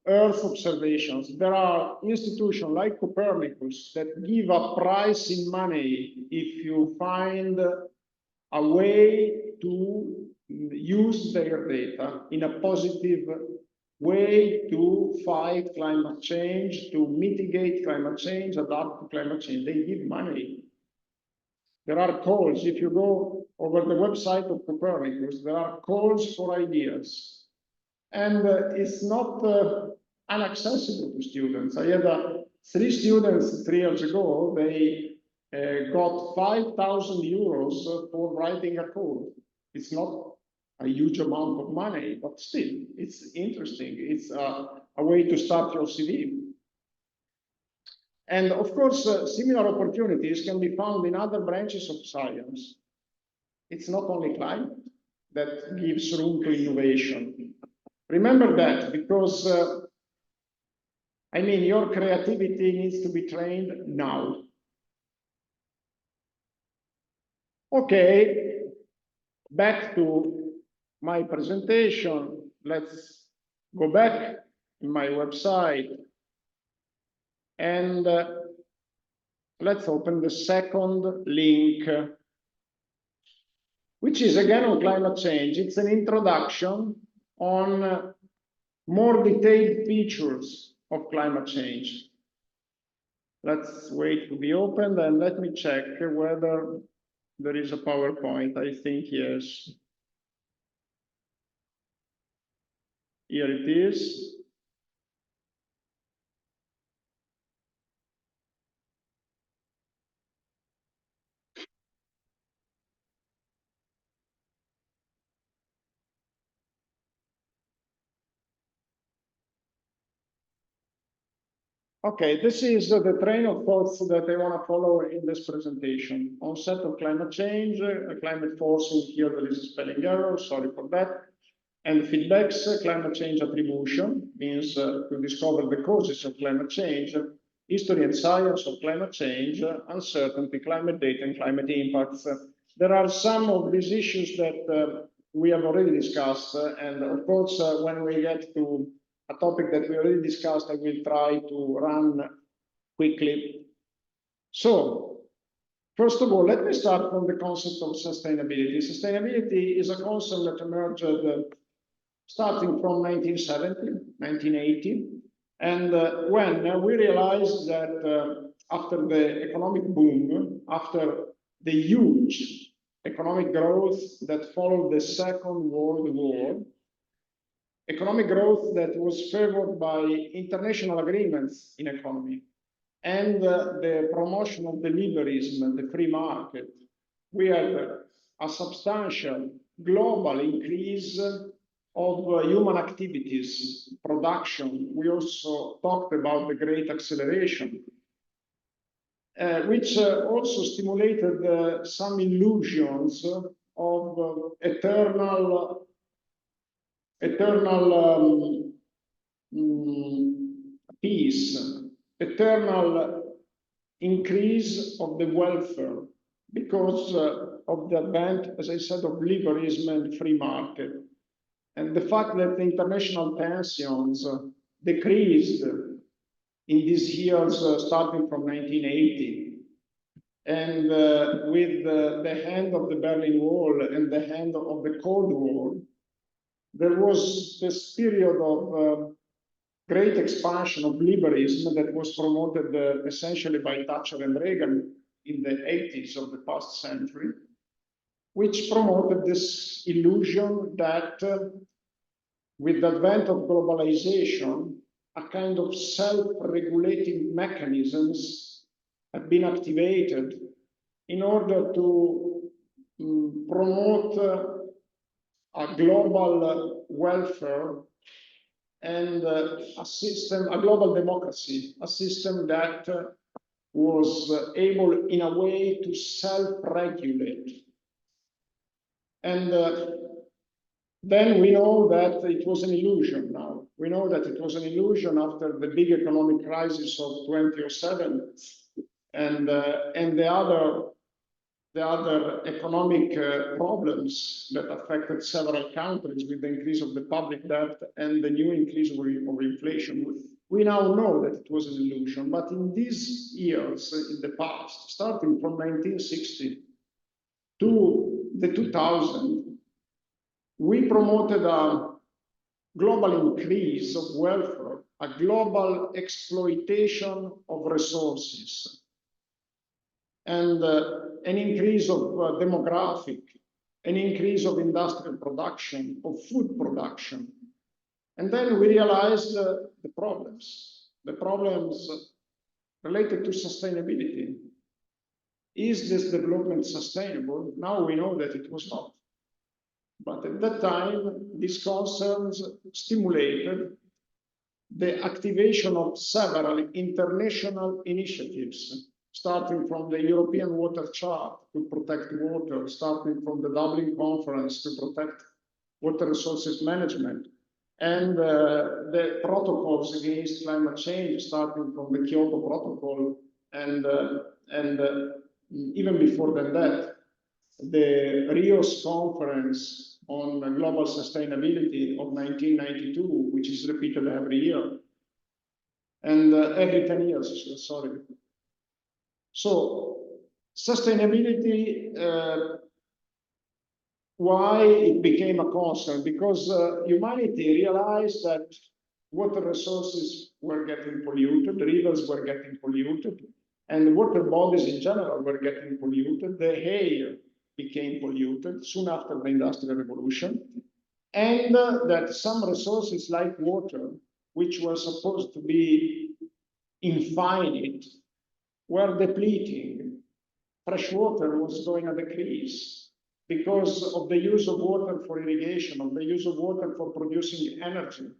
Speaker 1: Earth observations. There are institutions like Copernicus that give a price in money if you find a way to use their data in a positive way to fight climate change, to mitigate climate change, adapt to climate change. They give money. There are calls. If you go over the website of Copernicus, there are calls for ideas. And it's not inaccessible to students. I had 3 students 3 years ago. They got 5,000 euros for writing a code. It's not a huge amount of money, but still, it's interesting. It's a way to start your CV. And of course, similar opportunities can be found in other branches of science. It's not only climate that gives room to innovation. Remember that, because I mean, your creativity needs to be trained now. Okay, back to my presentation. Let's go back to my website and let's open the second link, which is again on climate change. It's an introduction on more detailed features of climate change. Let's wait to be opened and let me check whether there is a PowerPoint. I think yes. Here it is. Okay, this is the train of thoughts that I want to follow in this presentation. Onset of climate change, climate forcing, here there is a spelling error, sorry for that. And feedbacks, climate change attribution, means to discover the causes of climate change, history and science of climate change, uncertainty, climate data, and climate impacts. There are some of these issues that we have already discussed, and of course, when we get to a topic that we already discussed, I will try to run quickly. So, first of all, let me start from the concept of sustainability. Sustainability is a concept that emerged starting from 1970, 1980. And when we realized that after the economic boom, after the huge economic growth that followed the Second World War, economic growth that was favored by international agreements in economy and the promotion of the liberalism and the free market, we had a substantial global increase of human activities, production. We also talked about the Great Acceleration, which also stimulated some illusions of eternal peace, eternal increase of the welfare because of the advent, as I said, of liberalism and free market. And the fact that the international tensions decreased in these years starting from 1980. And with the end of the Berlin Wall and the end of the Cold War, there was this period of great expansion of liberalism that was promoted essentially by Thatcher and Reagan in the 80s of the past century, which promoted this illusion that with the advent of globalization, a kind of self-regulating mechanisms have been activated in order to promote a global welfare and a global democracy, a system that was able in a way to self-regulate. And then we know that it was an illusion now. We know that it was an illusion after the big economic crisis of 2007 and the other economic problems that affected several countries with the increase of the public debt and the new increase of inflation. We now know that it was an illusion, but in these years, in the past, starting from 1960 to the 2000s, we promoted a global increase of welfare, a global exploitation of resources, and an increase of demographic, an increase of industrial production, of food production. And then we realized the problems related to sustainability. Is this development sustainable? Now we know that it was not. But at that time, these concerns stimulated the activation of several international initiatives, starting from the European Water Chart to protect water, starting from the Dublin Conference to protect water resources management, and the protocols against climate change, starting from the Kyoto Protocol, and even before that, the Rios Conference on Global Sustainability of 1992, which is repeated every year, and every 10 years, sorry. So sustainability, why it became a concern? Because humanity realized that water resources were getting polluted, rivers were getting polluted, and water bodies in general were getting polluted. The air became polluted soon after the Industrial Revolution, and that some resources like water, which were supposed to be infinite, were depleting. Fresh water was going a decrease because of the use of water for irrigation, of the use of water for producing energy.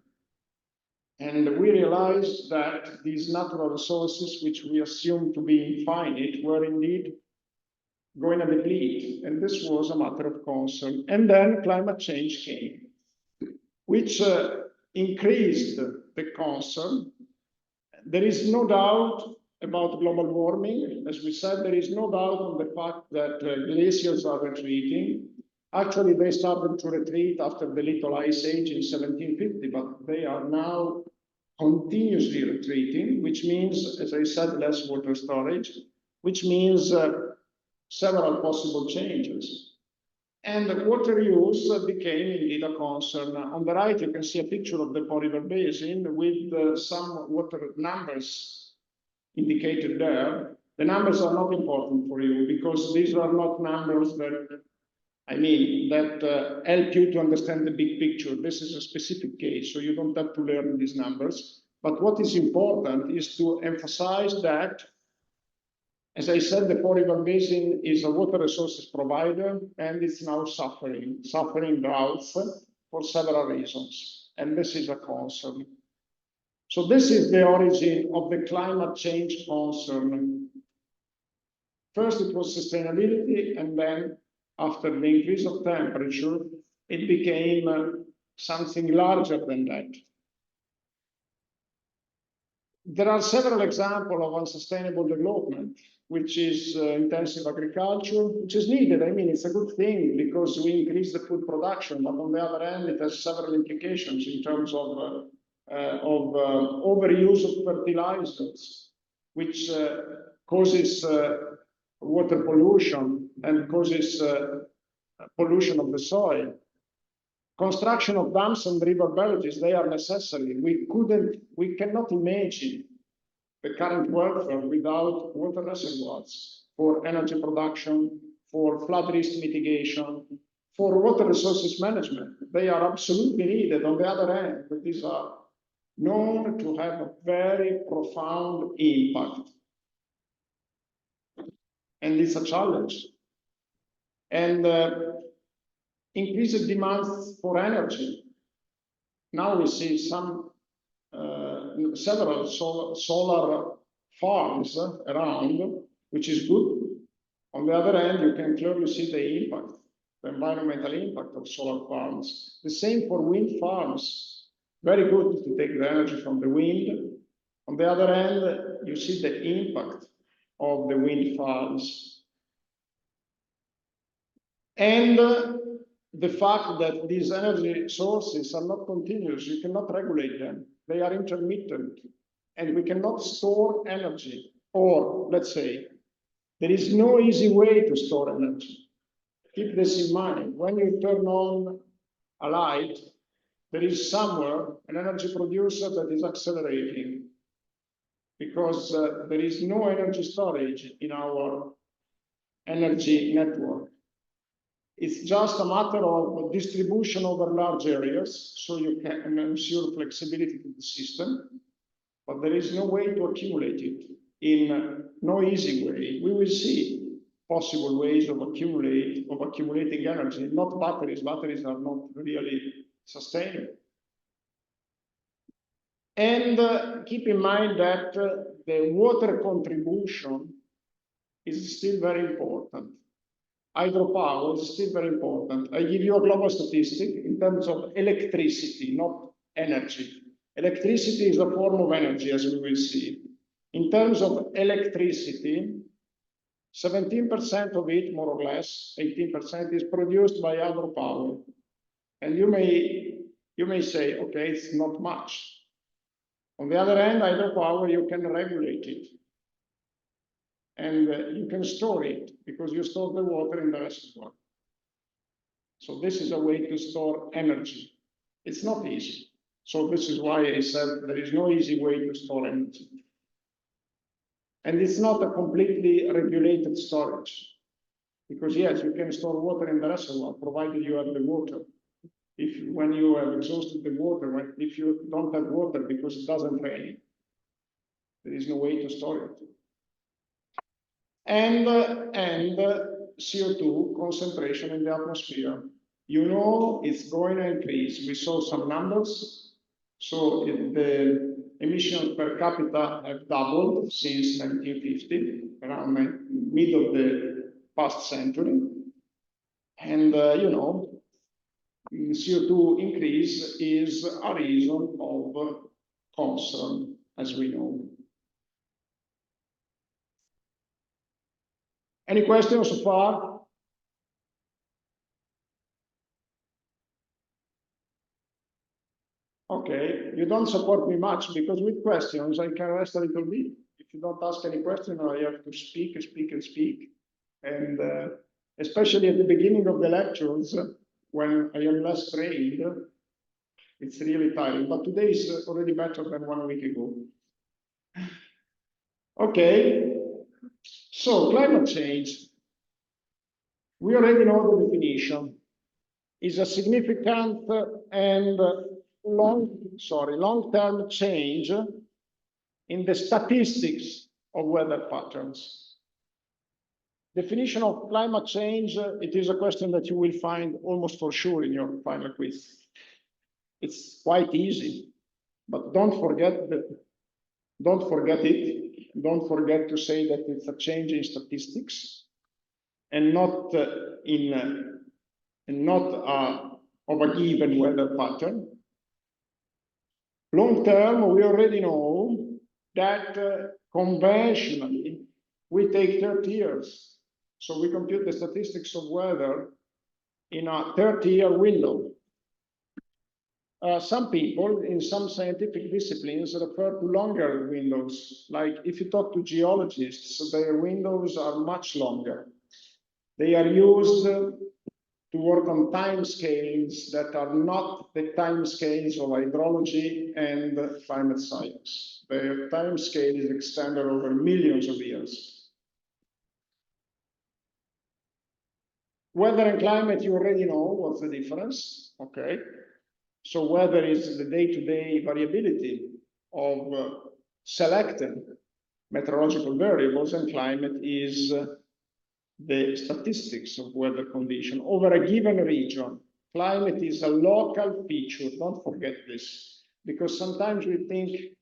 Speaker 1: And we realized that these natural resources, which we assumed to be infinite, were indeed going to deplete. And this was a matter of concern. And then climate change came, which increased the concern. There is no doubt about global warming. As we said, there is no doubt on the fact that glaciers are retreating. Actually, they started to retreat after the Little Ice Age in 1750, but they are now continuously retreating, which means, as I said, less water storage, which means several possible changes. And water use became indeed a concern. On the right, you can see a picture of the Po River Basin with some water numbers indicated there. The numbers are not important for you because these are not numbers that, help you to understand the big picture. This is a specific case, so you don't have to learn these numbers. But what is important is to emphasize that, as I said, the Po River Basin is a water resources provider, and it's now suffering droughts for several reasons. And this is a concern. So this is the origin of the climate change concern. First, it was sustainability, and then after the increase of temperature, it became something larger than that. There are several examples of unsustainable development, which is intensive agriculture, which is needed. It's a good thing because we increase the food production, but on the other hand, it has several implications in terms of overuse of fertilizers, which causes water pollution and causes pollution of the soil. Construction of dams and river barrages, they are necessary. We cannot imagine the current welfare without water reservoirs for energy production, for flood risk mitigation, for water resources management. They are absolutely needed. On the other hand, these are known to have a very profound impact. And it's a challenge. and increased demands for energy. Now we see several solar farms around, which is good. On the other hand, you can clearly see the impact, the environmental impact of solar farms. The same for wind farms. Very good to take the energy from the wind. On the other hand, you see the impact of the wind farms. And the fact that these energy sources are not continuous, you cannot regulate them. They are intermittent, and we cannot store energy. Or, let's say, there is no easy way to store energy. Keep this in mind. When you turn on a light, there is somewhere an energy producer that is accelerating, because there is no energy storage in our energy network. It's just a matter of distribution over large areas, so you can ensure flexibility to the system, but there is no way to accumulate it in no easy way. We will see possible ways of accumulating energy, not batteries. Batteries are not really sustainable. And keep in mind that the water contribution is still very important. Hydropower is still very important. I give you a global statistic in terms of electricity, not energy. Electricity is a form of energy, as we will see. In terms of electricity, 17% of it, more or less, 18% is produced by hydropower. And you may say, okay, it's not much. On the other hand, hydropower, you can regulate it. And you can store it, because you store the water in the reservoir. So this is a way to store energy. It's not easy. So this is why I said there is no easy way to store energy. And it's not a completely regulated storage. Because yes, you can store water in the reservoir, provided you have the water. When you have exhausted the water, if you don't have water because it doesn't rain, there is no way to store it. And CO2 concentration in the atmosphere. You know it's going to increase. We saw some numbers. So the emissions per capita have doubled since 1950, around mid of the past century. And you know, CO2 increase is a reason of concern, as we know. Any questions so far? Okay, you don't support me much, because with questions I can rest a little bit. If you don't ask any question, I have to speak and speak and speak. And especially at the beginning of the lectures, when I am less trained, it's really tiring. But today is already better than 1 week ago. Okay, so climate change. We already know the definition. Is a significant and long-term change in the statistics of weather patterns. Definition of climate change, it is a question that you will find almost for sure in your final quiz. It's quite easy, but don't forget it. Don't forget to say that it's a change in statistics and not of a given weather pattern. Long term, we already know that conventionally we take 30 years. So we compute the statistics of weather in a 30-year window. Some people in some scientific disciplines refer to longer windows. Like if you talk to geologists, their windows are much longer. They are used to work on time scales that are not the time scales of hydrology and climate science. Their time scale is extended over millions of years. Weather and climate, you already know what's the difference, okay? So weather is the day-to-day variability of selected meteorological variables, and climate is the statistics of weather condition over a given region. Climate is a local feature, don't forget this, because sometimes we think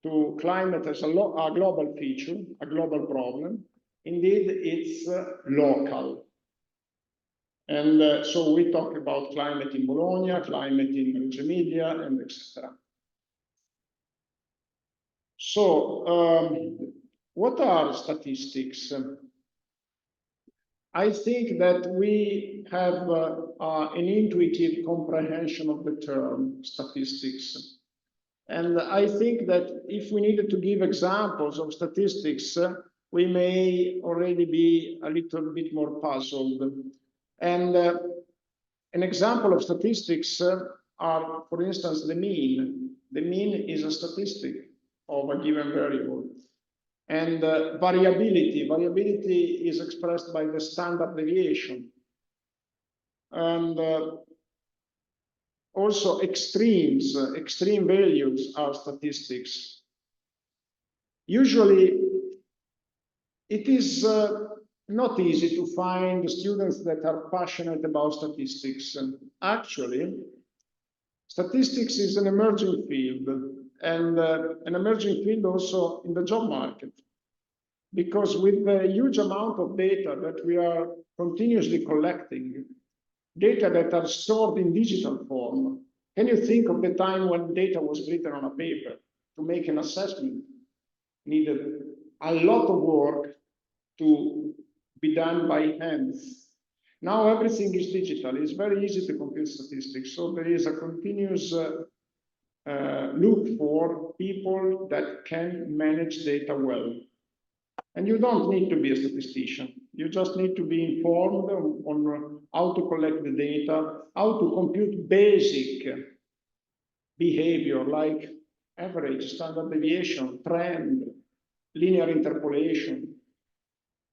Speaker 1: to climate as a global feature, a global problem. Indeed, it's local. And so we talk about climate in Bologna, climate in Reggio Emilia, and etc. So what are statistics? I think that we have an intuitive comprehension of the term statistics. And I think that if we needed to give examples of statistics, we may already be a little bit more puzzled. And an example of statistics are, for instance, the mean. The mean is a statistic of a given variable. And variability is expressed by the standard deviation. And also extreme values are statistics. Usually, it is not easy to find students that are passionate about statistics. And actually, statistics is an emerging field, and an emerging field also in the job market. Because with the huge amount of data that we are continuously collecting, data that are stored in digital form, can you think of the time when data was written on a paper to make an assessment? Needed a lot of work to be done by hands. Now everything is digital. It's very easy to compute statistics. So there is a continuous look for people that can manage data well. And you don't need to be a statistician. You just need to be informed on how to collect the data, how to compute basic behavior like average, standard deviation, trend, linear interpolation.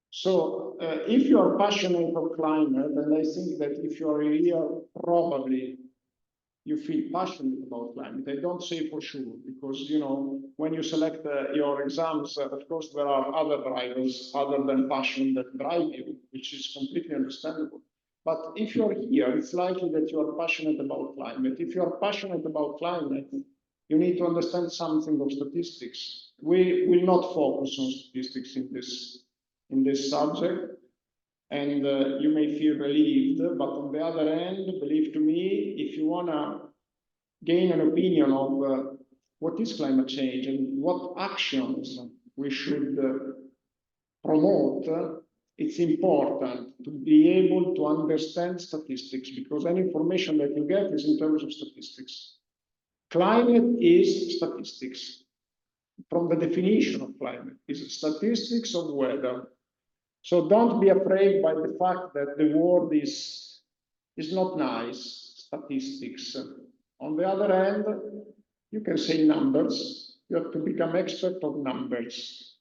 Speaker 1: So if you are passionate of climate, and I think that if you are here, probably you feel passionate about climate. I don't say for sure, because when you select your exams, of course, there are other drivers other than passion that drive you, which is completely understandable. But if you're here, it's likely that you are passionate about climate. If you are passionate about climate, you need to understand something of statistics. We will not focus on statistics in this subject. And you may feel relieved, but on the other hand, believe to me, if you want to gain an opinion of what is climate change and what actions we should promote, it's important to be able to understand statistics, because any information that you get is in terms of statistics. Climate is statistics. From the definition of climate, is statistics of weather. So don't be afraid by the fact that the word is not nice, statistics. On the other hand, you can say numbers. You have to become expert of numbers.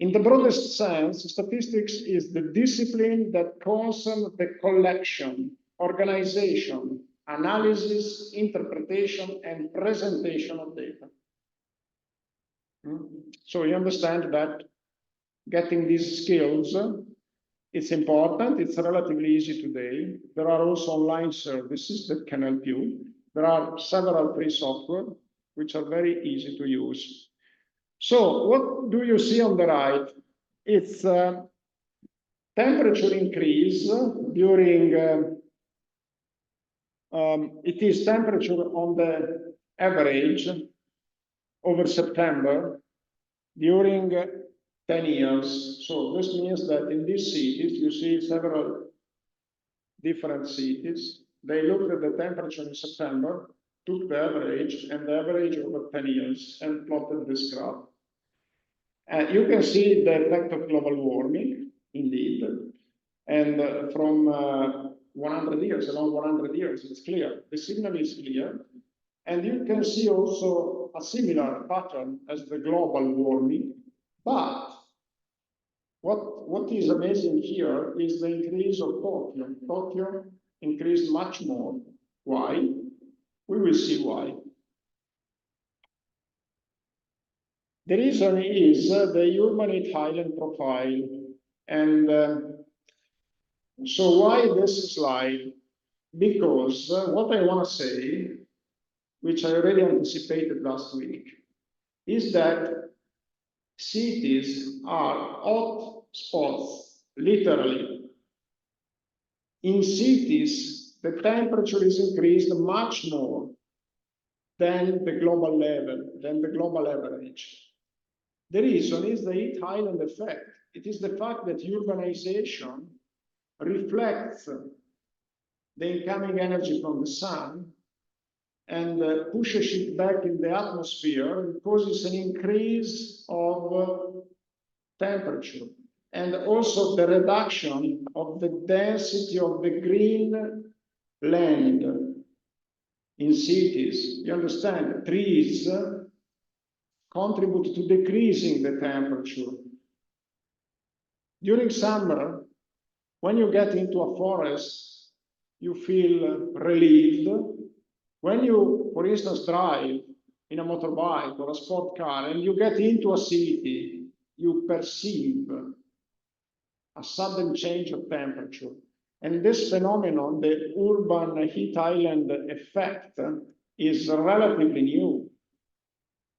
Speaker 1: In the broadest sense, statistics is the discipline that concerns the collection, organization, analysis, interpretation, and presentation of data. So you understand that getting these skills, it's important. It's relatively easy today. There are also online services that can help you. There are several free software which are very easy to use. So what do you see on the right? It's temperature increase during, it is temperature on the average over September during 10 years. So this means that in these cities, you see several different cities. They looked at the temperature in September, took the average and the average over 10 years and plotted this graph. You can see the effect of global warming, indeed. And from 100 years, around 100 years, it's clear. The signal is clear. And you can see also a similar pattern as the global warming. But what is amazing here is the increase of Tokyo. Tokyo increased much more. Why? We will see why. The reason is the urban heat island profile. And so why this slide? Because what I want to say, which I already anticipated last week, is that cities are hot spots, literally. In cities, the temperature is increased much more than the global level, than the global average. The reason is the heat island effect. It is the fact that urbanization reflects the incoming energy from the sun and pushes it back in the atmosphere and causes an increase of temperature, and also the reduction of the density of the green land in cities. You understand? Trees contribute to decreasing the temperature. During summer, when you get into a forest, you feel relieved. When you, for instance, drive in a motorbike or a sport car and you get into a city, you perceive a sudden change of temperature. And this phenomenon, the urban heat island effect, is relatively new.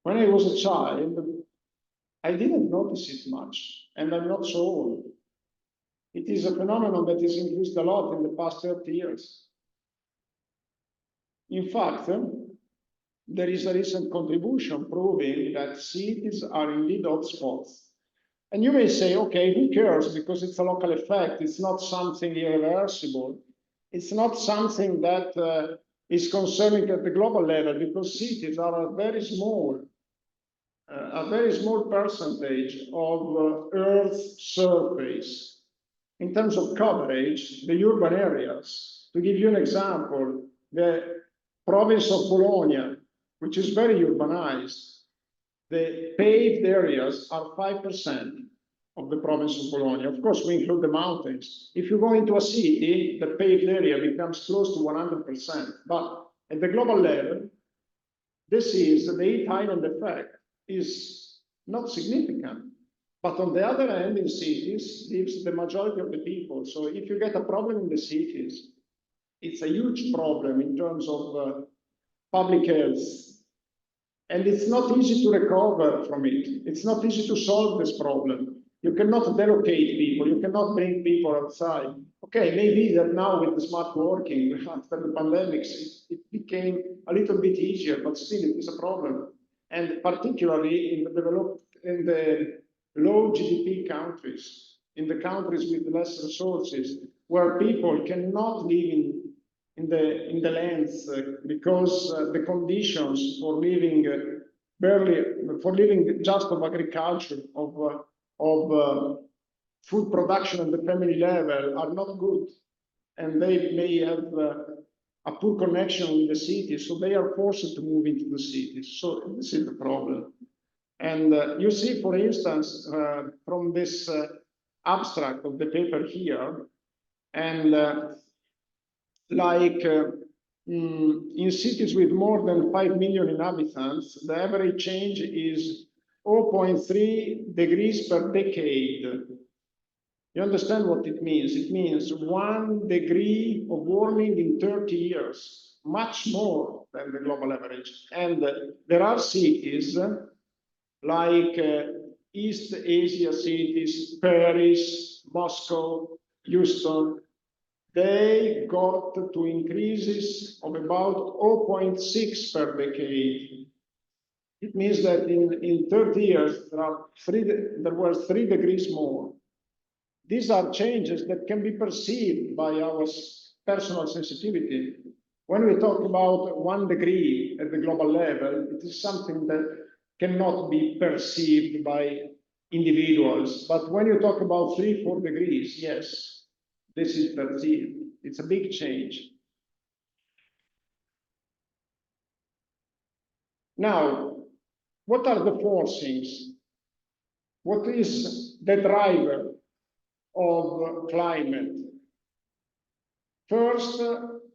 Speaker 1: When I was a child, I didn't notice it much, and I'm not so old. It is a phenomenon that has increased a lot in the past 30 years. In fact, there is a recent contribution proving that cities are indeed hotspots. And you may say, okay, who cares? Because it's a local effect. It's not something irreversible. It's not something that is concerning at the global level, because cities are a very small percentage of Earth's surface. In terms of coverage, the urban areas, to give you an example, the province of Bologna, which is very urbanized, the paved areas are 5% of the province of Bologna. Of course, we include the mountains. If you go into a city, the paved area becomes close to 100%. But at the global level, this is the heat island effect is not significant. But on the other hand, in cities, lives the majority of the people. So if you get a problem in the cities, it's a huge problem in terms of public health. And it's not easy to recover from it. It's not easy to solve this problem. You cannot delocate people. You cannot bring people outside. Okay, maybe that now with the smart working after the pandemic, it became a little bit easier, but still it is a problem. And particularly in the low GDP countries, in the countries with less resources, where people cannot live in the lands because the conditions for living just of agriculture, of food production at the family level are not good, and they may have a poor connection with the city, so they are forced to move into the cities. So this is the problem. And you see, for instance, from this abstract of the paper here, and in cities with more than 5 million inhabitants, the average change is 0.3 degrees per decade. You understand what it means? It means 1 degree of warming in 30 years, much more than the global average. And there are cities like East Asia cities, Paris, Moscow, Houston, they got to increases of about 0.6 per decade. It means that in 30 years, there were 3 degrees more. These are changes that can be perceived by our personal sensitivity. When we talk about 1 degree at the global level, it is something that cannot be perceived by individuals. But when you talk about 3, 4 degrees, yes, this is perceived. It's a big change. Now, what are the forcings? What is the driver of climate? First,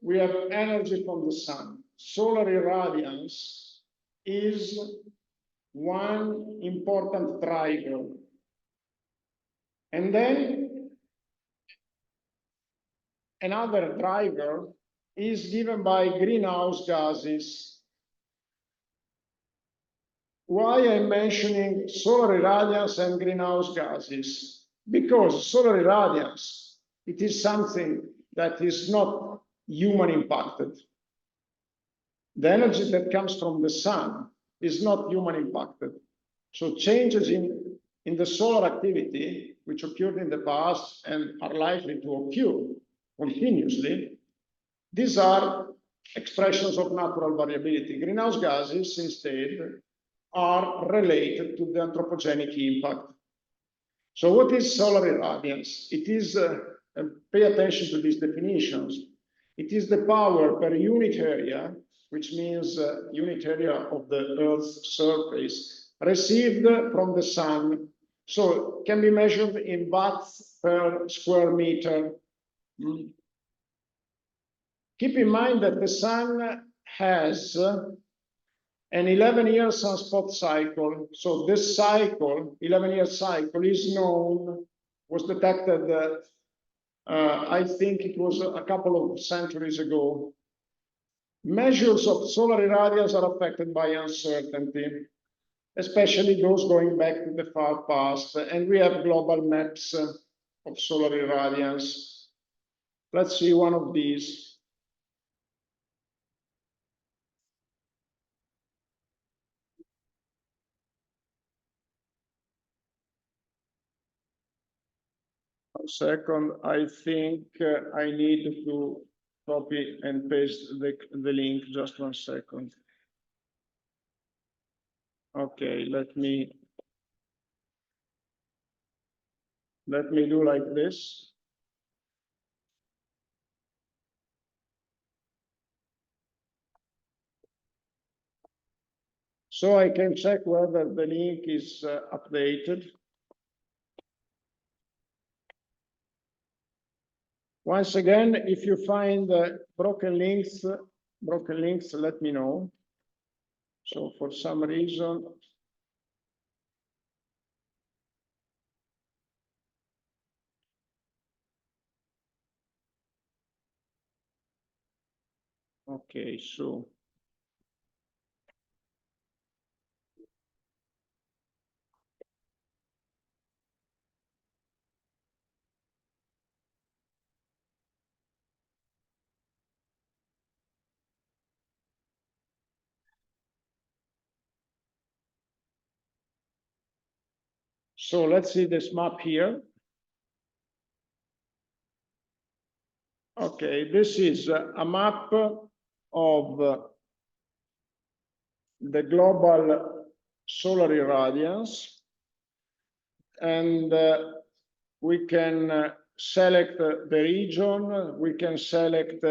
Speaker 1: we have energy from the sun. Solar irradiance is one important driver. And then another driver is given by greenhouse gases. Why I'm mentioning solar irradiance and greenhouse gases? Because solar irradiance, it is something that is not human impacted. The energy that comes from the sun is not human impacted. So changes in the solar activity, which occurred in the past and are likely to occur continuously, these are expressions of natural variability. Greenhouse gases, instead, are related to the anthropogenic impact. So what is solar irradiance? It is, pay attention to these definitions. It is the power per unit area, which means unit area of the Earth's surface, received from the sun. So it can be measured in watts per square meter. Keep in mind that the sun has an 11-year sunspot cycle. So this cycle, 11-year cycle, is known, was detected, I think it was a couple of centuries ago. Measures of solar irradiance are affected by uncertainty, especially those going back to the far past. And we have global maps of solar irradiance. Let's see one of these. A second, I think I need to copy and paste the link. Just 1 second. Okay, let me do like this. So I can check whether the link is updated. Once again, if you find broken links, let me know. So for some reason, okay, so let's see this map here. Okay, this is a map of the global solar irradiance, and we can select the region, we can select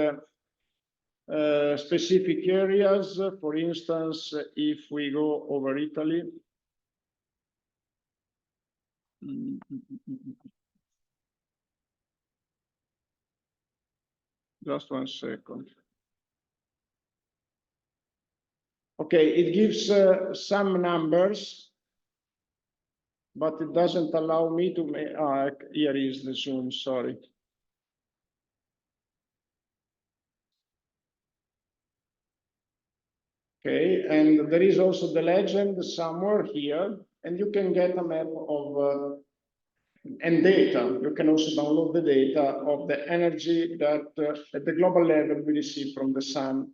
Speaker 1: specific areas. For instance, if we go over Italy, just 1 second. Okay, it gives some numbers, but it doesn't allow me to make, here is the zoom, sorry. Okay, and there is also the legend somewhere here, and you can get a map of and data. You can also download the data of the energy that at the global level we receive from the sun.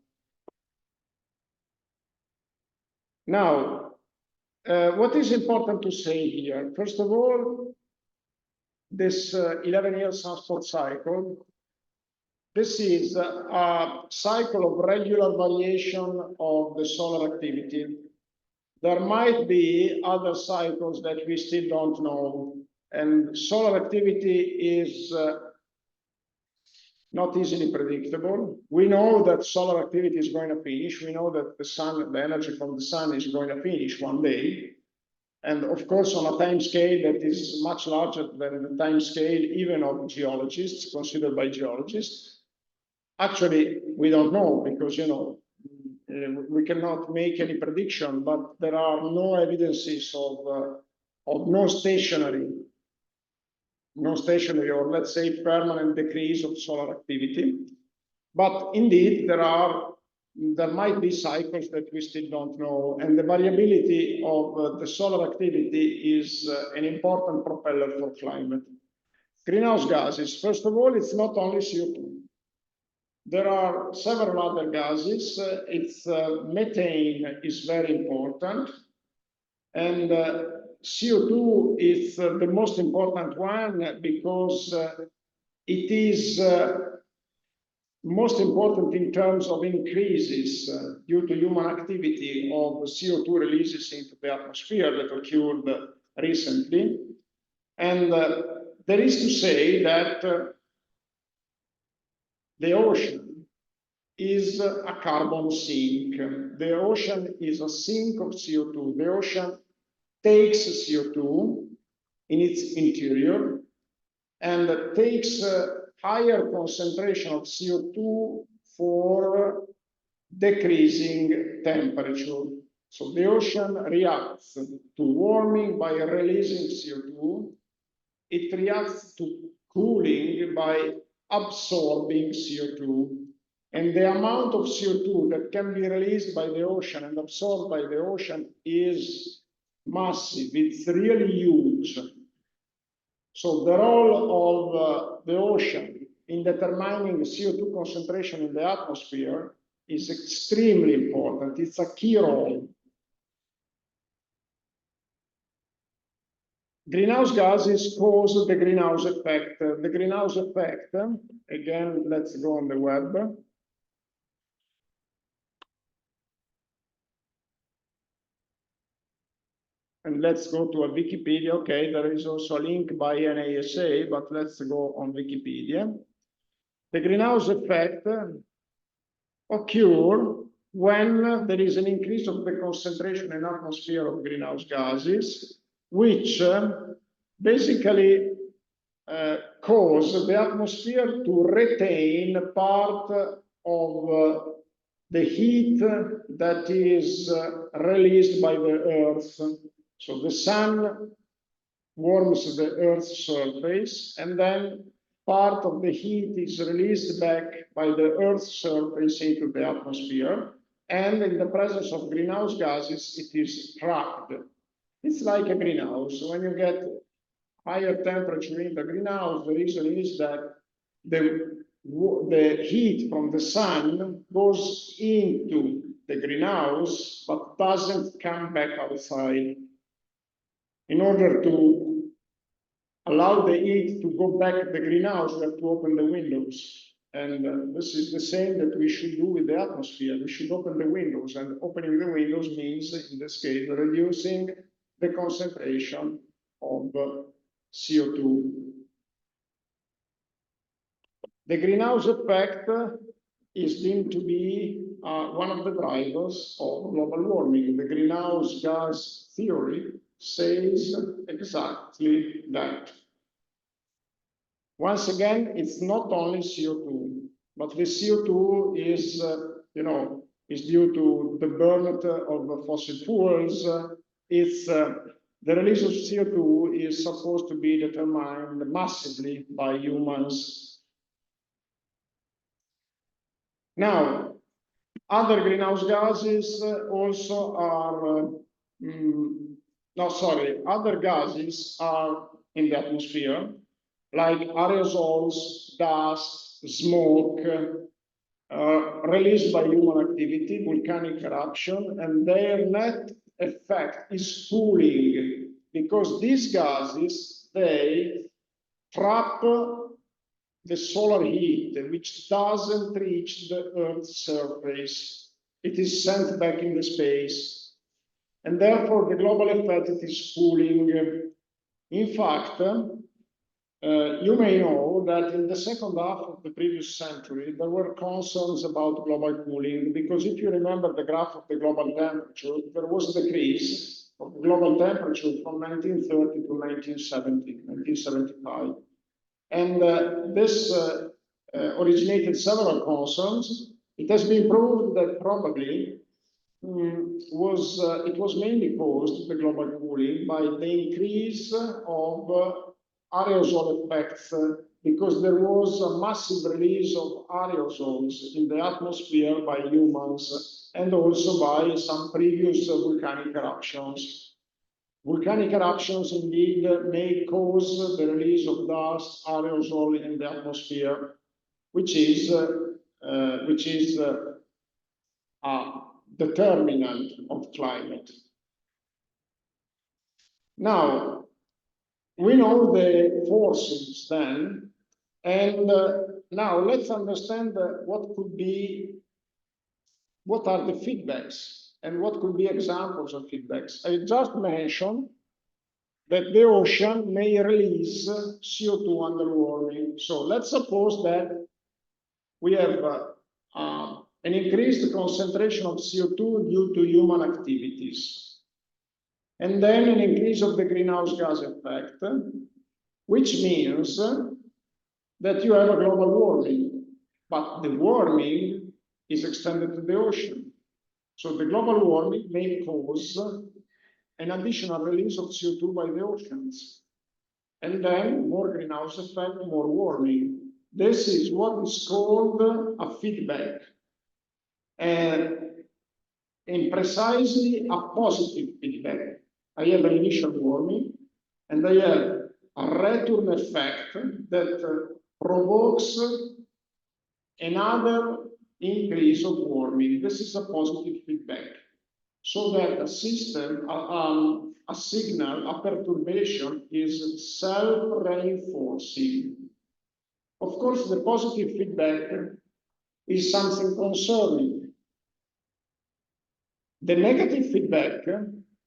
Speaker 1: Now, what is important to say here? First of all, this 11-year sunspot cycle, this is a cycle of regular variation of the solar activity. There might be other cycles that we still don't know, and solar activity is not easily predictable. We know that solar activity is going to finish. We know that the sun, the energy from the sun is going to finish one day. And of course, on a time scale that is much larger than the time scale even of geologists, considered by geologists. Actually, we don't know because, you know, we cannot make any prediction, but there are no evidences of no stationary non-stationary or let's say permanent decrease of solar activity. But indeed, there might be cycles that we still don't know, and the variability of the solar activity is an important propeller for climate. Greenhouse gases, first of all, it's not only CO2. There are several other gases. Methane is very important, and CO2 is the most important one because it is most important in terms of increases due to human activity of CO2 releases into the atmosphere that occurred recently. And there is to say that the ocean is a carbon sink. The ocean is a sink of CO2. The ocean takes CO2 in its interior and takes higher concentration of CO2 for decreasing temperature. So the ocean reacts to warming by releasing CO2. It reacts to cooling by absorbing CO2. And the amount of CO2 that can be released by the ocean and absorbed by the ocean is massive. It's really huge. So the role of the ocean in determining the CO2 concentration in the atmosphere is extremely important. It's a key role. Greenhouse gases cause the greenhouse effect. The greenhouse effect, again, let's go on the web. And let's go to a Wikipedia. Okay, there is also a link by NASA, but let's go on Wikipedia. The greenhouse effect occurs when there is an increase of the concentration in atmosphere of greenhouse gases, which basically cause the atmosphere to retain part of the heat that is released by the Earth. So the sun warms the Earth's surface, and then part of the heat is released back by the Earth's surface into the atmosphere. And in the presence of greenhouse gases, it is trapped. It's like a greenhouse. When you get higher temperature in the greenhouse, the reason is that the heat from the sun goes into the greenhouse, but doesn't come back outside. In order to allow the heat to go back to the greenhouse, we have to open the windows. And this is the same that we should do with the atmosphere. We should open the windows, and opening the windows means, in this case, reducing the concentration of CO2. The greenhouse effect is deemed to be one of the drivers of global warming. The greenhouse gas theory says exactly that. Once again, it's not only CO2, but the CO2 is, is due to the burn of fossil fuels. The release of CO2 is supposed to be determined massively by humans. Now, other greenhouse gases also are, other gases are in the atmosphere, like aerosols, dust, smoke, released by human activity, volcanic eruption, and their net effect is cooling, because these gases, they trap the solar heat, which doesn't reach the Earth's surface. It is sent back into space. And therefore, the global effect is cooling. In fact, you may know that in the second half of the previous century, there were concerns about global cooling, because if you remember the graph of the global temperature, there was a decrease of the global temperature from 1930 to 1975. And this originated several concerns. It has been proved that probably it was mainly caused, the global cooling, by the increase of aerosol effects because there was a massive release of aerosols in the atmosphere by humans and also by some previous volcanic eruptions. Volcanic eruptions indeed may cause the release of dust, aerosol in the atmosphere, which is a determinant of climate. Now, we know the forces then, and now let's understand what are the feedbacks and what could be examples of feedbacks. I just mentioned that the ocean may release CO2 under warming. So let's suppose that we have an increased concentration of CO2 due to human activities, and then an increase of the greenhouse gas effect, which means that you have a global warming, but the warming is extended to the ocean. So the global warming may cause an additional release of CO2 by the oceans, and then more greenhouse effect, more warming. This is what is called a feedback, and precisely a positive feedback. I have an initial warming, and I have a return effect that provokes another increase of warming. This is a positive feedback. So that a system, a signal, a perturbation is self-reinforcing. Of course, the positive feedback is something concerning. The negative feedback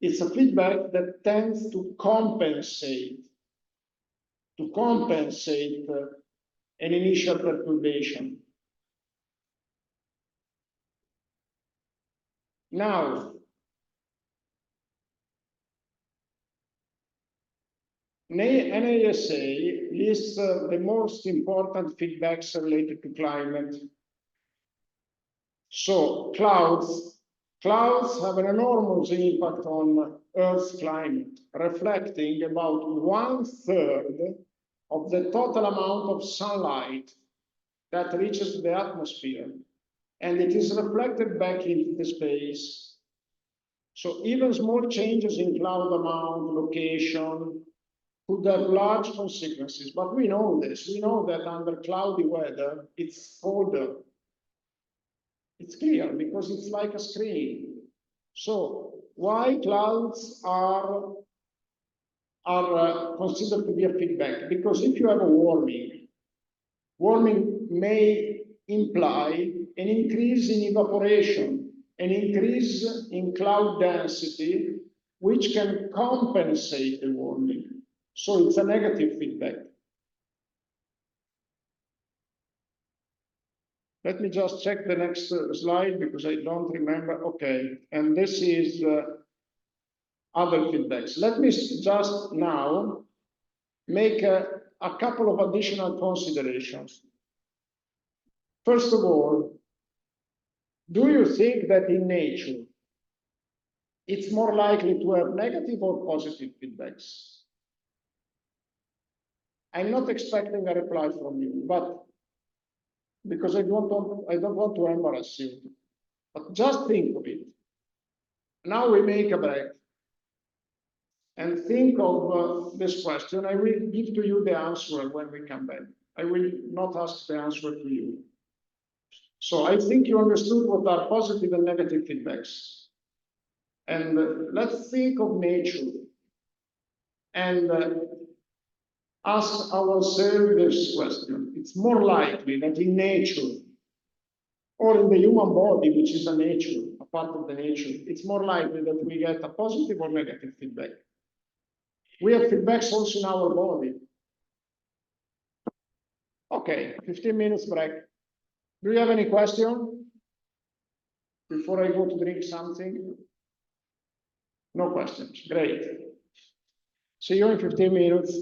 Speaker 1: is a feedback that tends to compensate an initial perturbation. Now, NASA lists the most important feedbacks related to climate. So clouds have an enormous impact on Earth's climate, reflecting about 1/3 of the total amount of sunlight that reaches the atmosphere, and it is reflected back into the space. So even small changes in cloud amount, location, could have large consequences, but we know this. We know that under cloudy weather, it's colder. It's clear because it's like a screen. So why clouds are considered to be a feedback? Because if you have a warming may imply an increase in evaporation, an increase in cloud density, which can compensate the warming. So it's a negative feedback. Let me just check the next slide because I don't remember. Okay, and this is other feedbacks. Let me just now make a couple of additional considerations. First of all, do you think that in nature it's more likely to have negative or positive feedbacks? I'm not expecting a reply from you, but because I don't want to embarrass you, but just think of it. Now we make a break and think of this question. I will give to you the answer when we come back. I will not ask the answer to you. So I think you understood what are positive and negative feedbacks. And let's think of nature and ask ourselves this question. It's more likely that in nature or in the human body, which is a nature, a part of the nature, it's more likely that we get a positive or negative feedback. We have feedbacks also in our body. Okay, 15 minutes break. Do you have any question before I go to drink something? No questions. Great. See you in 15 minutes.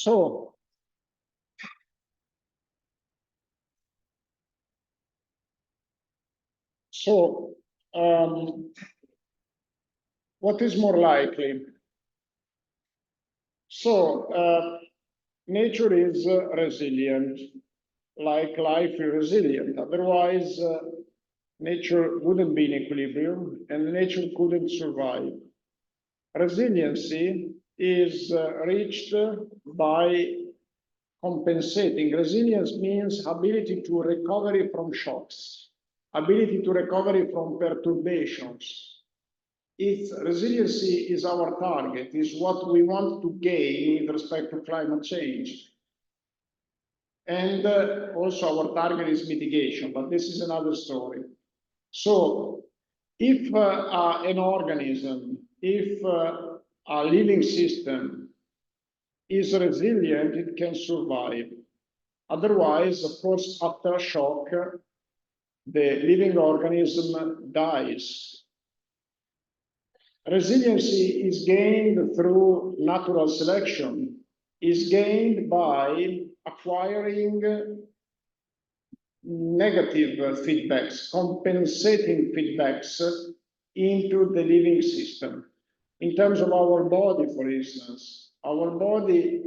Speaker 1: So, what is more likely? So, nature is resilient, like life is resilient. Otherwise, nature wouldn't be in equilibrium and nature couldn't survive. Resiliency is reached by compensating. Resilience means ability to recovery from shocks, ability to recovery from perturbations. If resiliency is our target, is what we want to gain with respect to climate change. And also our target is mitigation, but this is another story. So if an organism, if a living system is resilient, it can survive. Otherwise, of course, after a shock, the living organism dies. Resiliency is gained through natural selection, is gained by acquiring negative feedbacks, compensating feedbacks into the living system. In terms of our body, for instance, our body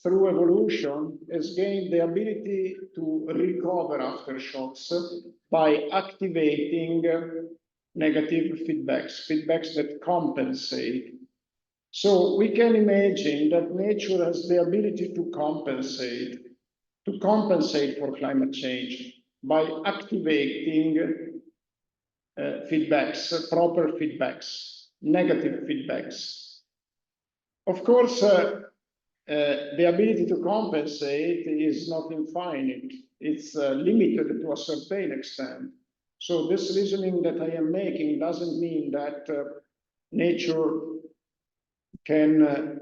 Speaker 1: through evolution has gained the ability to recover after shocks by activating negative feedbacks, feedbacks that compensate. So we can imagine that nature has the ability to compensate for climate change by activating feedbacks, proper feedbacks, negative feedbacks. Of course, the ability to compensate is not infinite. It's limited to a certain extent. So this reasoning that I am making doesn't mean that nature can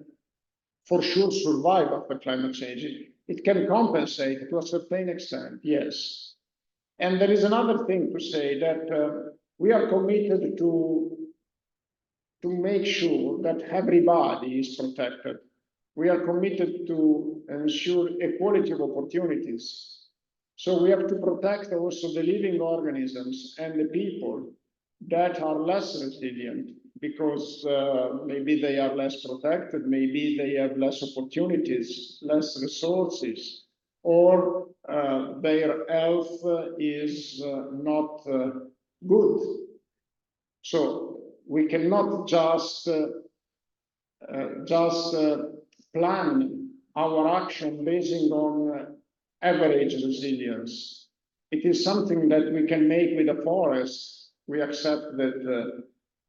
Speaker 1: for sure survive after climate change. It can compensate to a certain extent, yes. And there is another thing to say that we are committed to make sure that everybody is protected. We are committed to ensure equality of opportunities. So we have to protect also the living organisms and the people that are less resilient because maybe they are less protected, maybe they have less opportunities, less resources, or their health is not good. So we cannot just plan our action based on average resilience. It is something that we can make with the forest. We accept that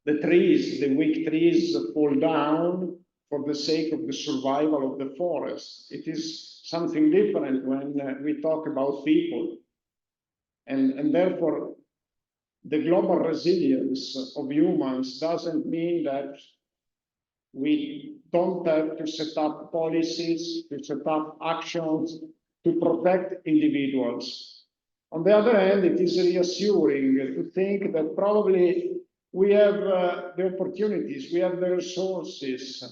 Speaker 1: the trees, the weak trees fall down for the sake of the survival of the forest. It is something different when we talk about people. And therefore, the global resilience of humans doesn't mean that we don't have to set up policies, to set up actions to protect individuals. On the other hand, it is reassuring to think that probably we have the opportunities, we have the resources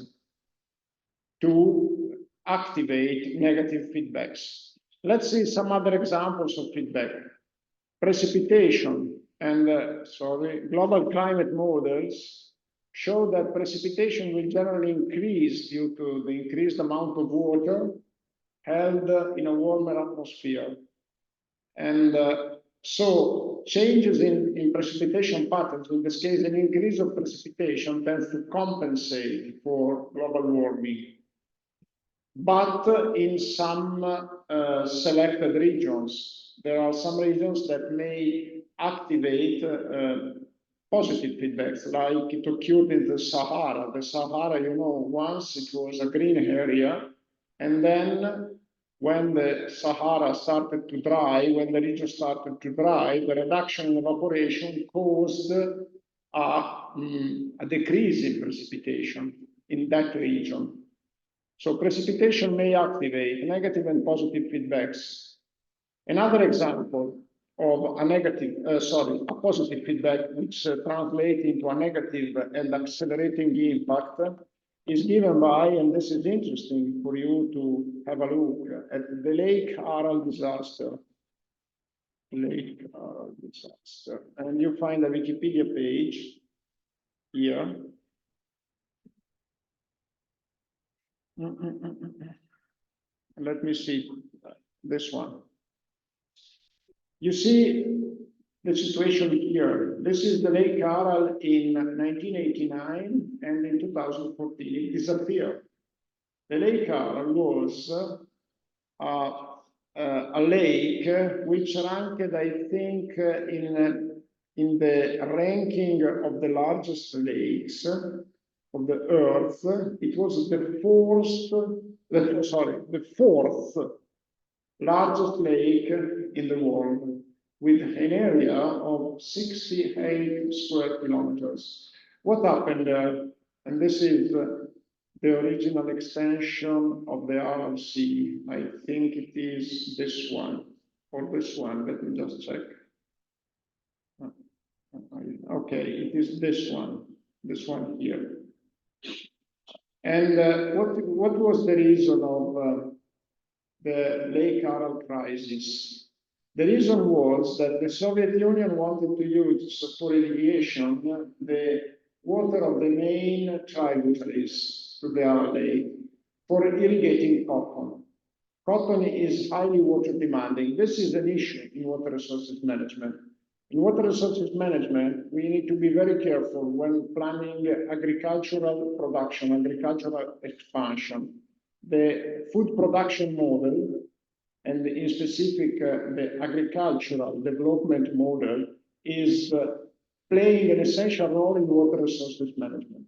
Speaker 1: to activate negative feedbacks. Let's see some other examples of feedback. Precipitation and, global climate models show that precipitation will generally increase due to the increased amount of water held in a warmer atmosphere. And so changes in precipitation patterns, in this case, an increase of precipitation tends to compensate for global warming. But in some selected regions, there are some regions that may activate positive feedbacks, like it occurred in the Sahara. The Sahara, you know, once it was a green area, and then when the Sahara started to dry, when the region started to dry, the reduction in evaporation caused a decrease in precipitation in that region. So precipitation may activate negative and positive feedbacks. Another example of a positive feedback which translates into a negative and accelerating impact is given by, and this is interesting for you to have a look at, the Lake Aral disaster. Lake Aral disaster. And you find a Wikipedia page here. Let me see this one. You see the situation here. This is the Lake Aral in 1989, and in 2014 it disappeared. The Lake Aral was a lake which ranked, I think, in the ranking of the largest lakes of the earth. It was the fourth largest lake in the world, with an area of 68 square kilometers. What happened there? And this is the original extension of the Aral Sea. I think it is this one, or this one. Let me just check. Okay, it is this one here. And what was the reason of the Lake Aral crisis? The reason was that the Soviet Union wanted to use for irrigation the water of the main tributaries to the Aral Lake for irrigating cotton. Cotton is highly water demanding. This is an issue in water resources management. In water resources management, we need to be very careful when planning agricultural production, agricultural expansion. The food production model, and in specific the agricultural development model, is playing an essential role in water resources management.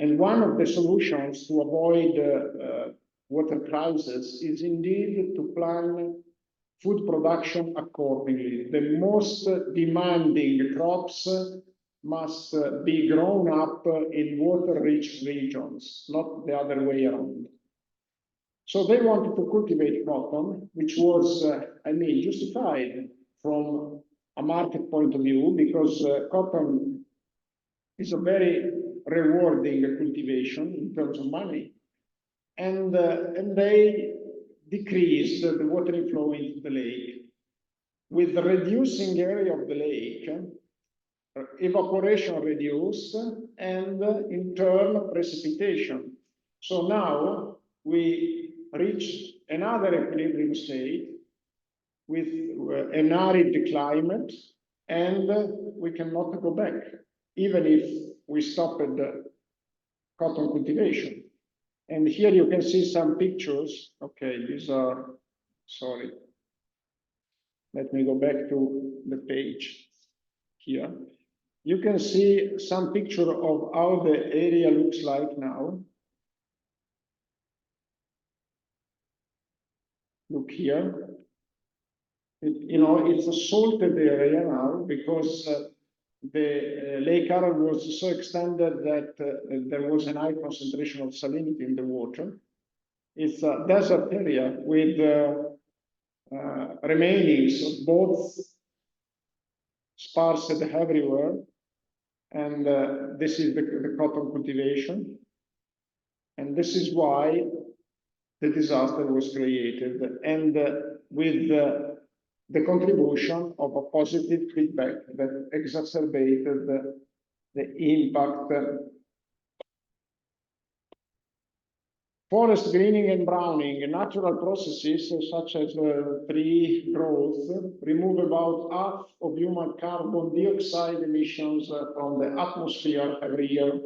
Speaker 1: And one of the solutions to avoid water crisis is indeed to plan food production accordingly. The most demanding crops must be grown up in water-rich regions, not the other way around. So they wanted to cultivate cotton, which was, justified from a market point of view, because cotton is a very rewarding cultivation in terms of money. And they decreased the water inflow into the lake. With the reducing area of the lake, evaporation reduced, and in turn precipitation. So now we reach another equilibrium state with an arid climate, and we cannot go back, even if we stopped the cotton cultivation. And here you can see some pictures. Okay, these are, sorry. Let me go back to the page here. You can see some picture of how the area looks like now. Look here. It's a salted area now because the Lake Aral was so extended that there was a high concentration of salinity in the water. It's a desert area with remainings of both sparse everywhere, and this is the cotton cultivation, and this is why the disaster was created, and with the contribution of a positive feedback that exacerbated the impact. Forest greening and browning, natural processes such as tree growth, remove about half of human carbon dioxide emissions from the atmosphere every year.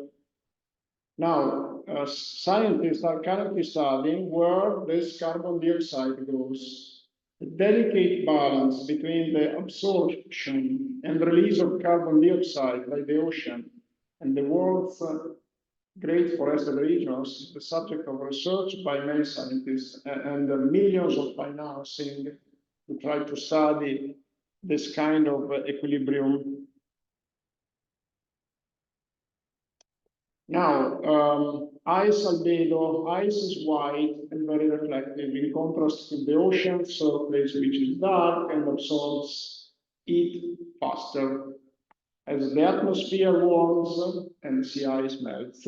Speaker 1: Now, scientists are currently studying where this carbon dioxide goes. The delicate balance between the absorption and release of carbon dioxide by the ocean and the world's great forested regions is the subject of research by many scientists and millions of financing to try to study this kind of equilibrium. Now, ice albedo, ice is white and very reflective, in contrast to the ocean surface, which is dark and absorbs heat faster. As the atmosphere warms and sea ice melts,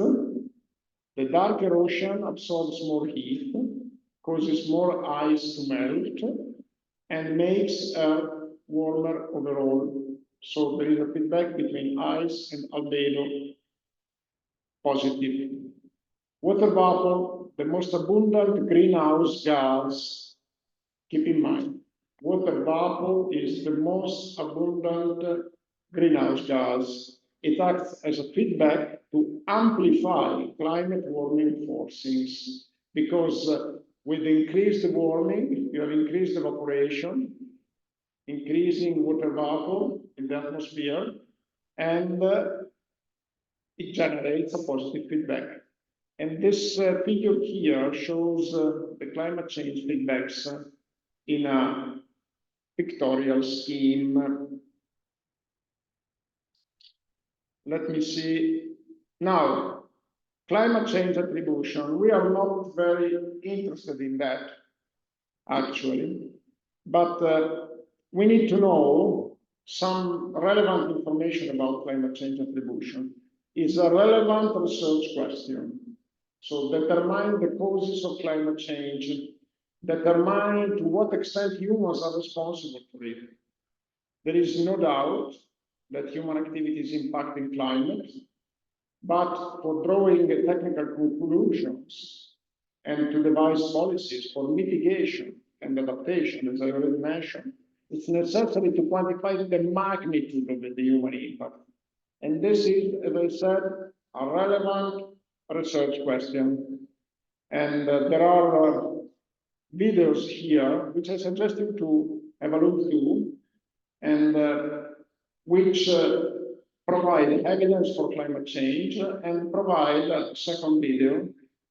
Speaker 1: The darker ocean absorbs more heat, causes more ice to melt, and makes Earth warmer overall. So there is a feedback between ice and albedo positive. Water vapor, the most abundant greenhouse gas. Keep in mind, water vapor is the most abundant greenhouse gas. It acts as a feedback to amplify climate warming forcings because with increased warming, you have increased evaporation, increasing water vapor in the atmosphere, and it generates a positive feedback. And this figure here shows the climate change feedbacks in a pictorial scheme. Let me see. Now, climate change attribution. We are not very interested in that, actually, but we need to know some relevant information about climate change attribution. It's a relevant research question. So determine the causes of climate change, determine to what extent humans are responsible for it. There is no doubt that human activity is impacting climate, but for drawing technical conclusions and to devise policies for mitigation and adaptation, as I already mentioned, it's necessary to quantify the magnitude of the human impact. And this is, as I said, a relevant research question. And there are videos here which I suggest you to have a look to, and which provide evidence for climate change and provide a second video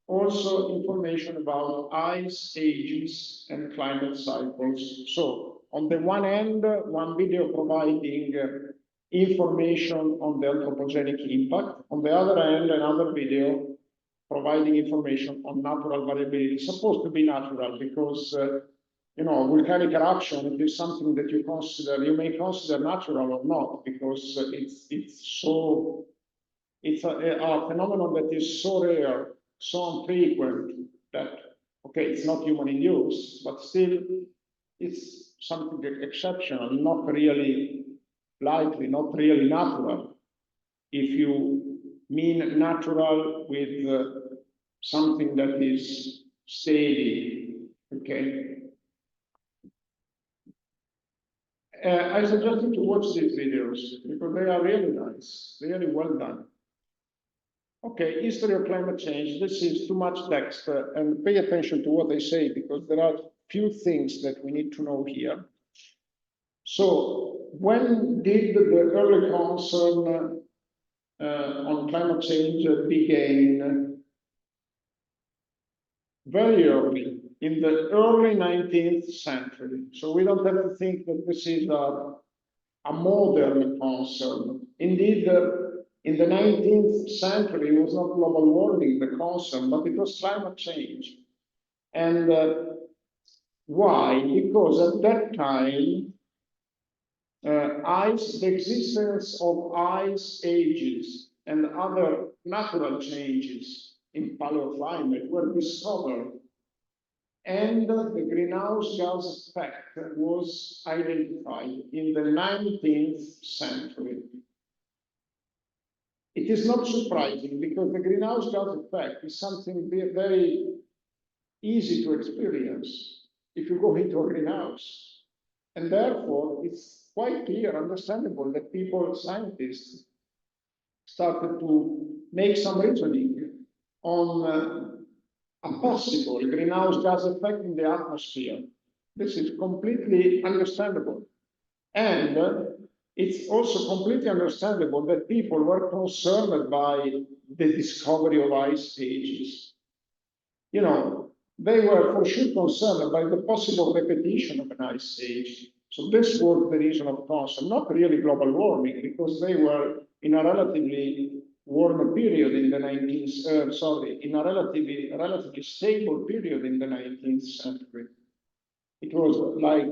Speaker 1: also information about ice ages and climate cycles. So on the one hand, one video providing information on the anthropogenic impact. On the other hand, another video providing information on natural variability. It's supposed to be natural because volcanic eruption, it is something that you may consider natural or not, because it's a phenomenon that is so rare, so infrequent that, okay, it's not human induced, but still it's something exceptional, not really likely, not really natural. If you mean natural with something that is steady, okay? I suggest you to watch these videos because they are really nice, really well done. Okay, history of climate change. This is too much text, and pay attention to what I say because there are few things that we need to know here. So, when did the early concern on climate change begin? Very early, in the early 19th century. So we don't have to think that this is a modern concern. Indeed, in the 19th century, it was not global warming the concern, but it was climate change. And why? Because at that time, the existence of ice ages and other natural changes in paleoclimate were discovered, and the greenhouse gas effect was identified in the 19th century. It is not surprising because the greenhouse gas effect is something very easy to experience if you go into a greenhouse. And therefore, it's quite clear, understandable that scientists, started to make some reasoning on a possible greenhouse gas effect in the atmosphere. This is completely understandable. And it's also completely understandable that people were concerned by the discovery of ice ages. They were for sure concerned by the possible repetition of an ice age. So this was the reason of concern, not really global warming, because they were in a relatively warm period in the in a relatively stable period in the 19th century. It was like,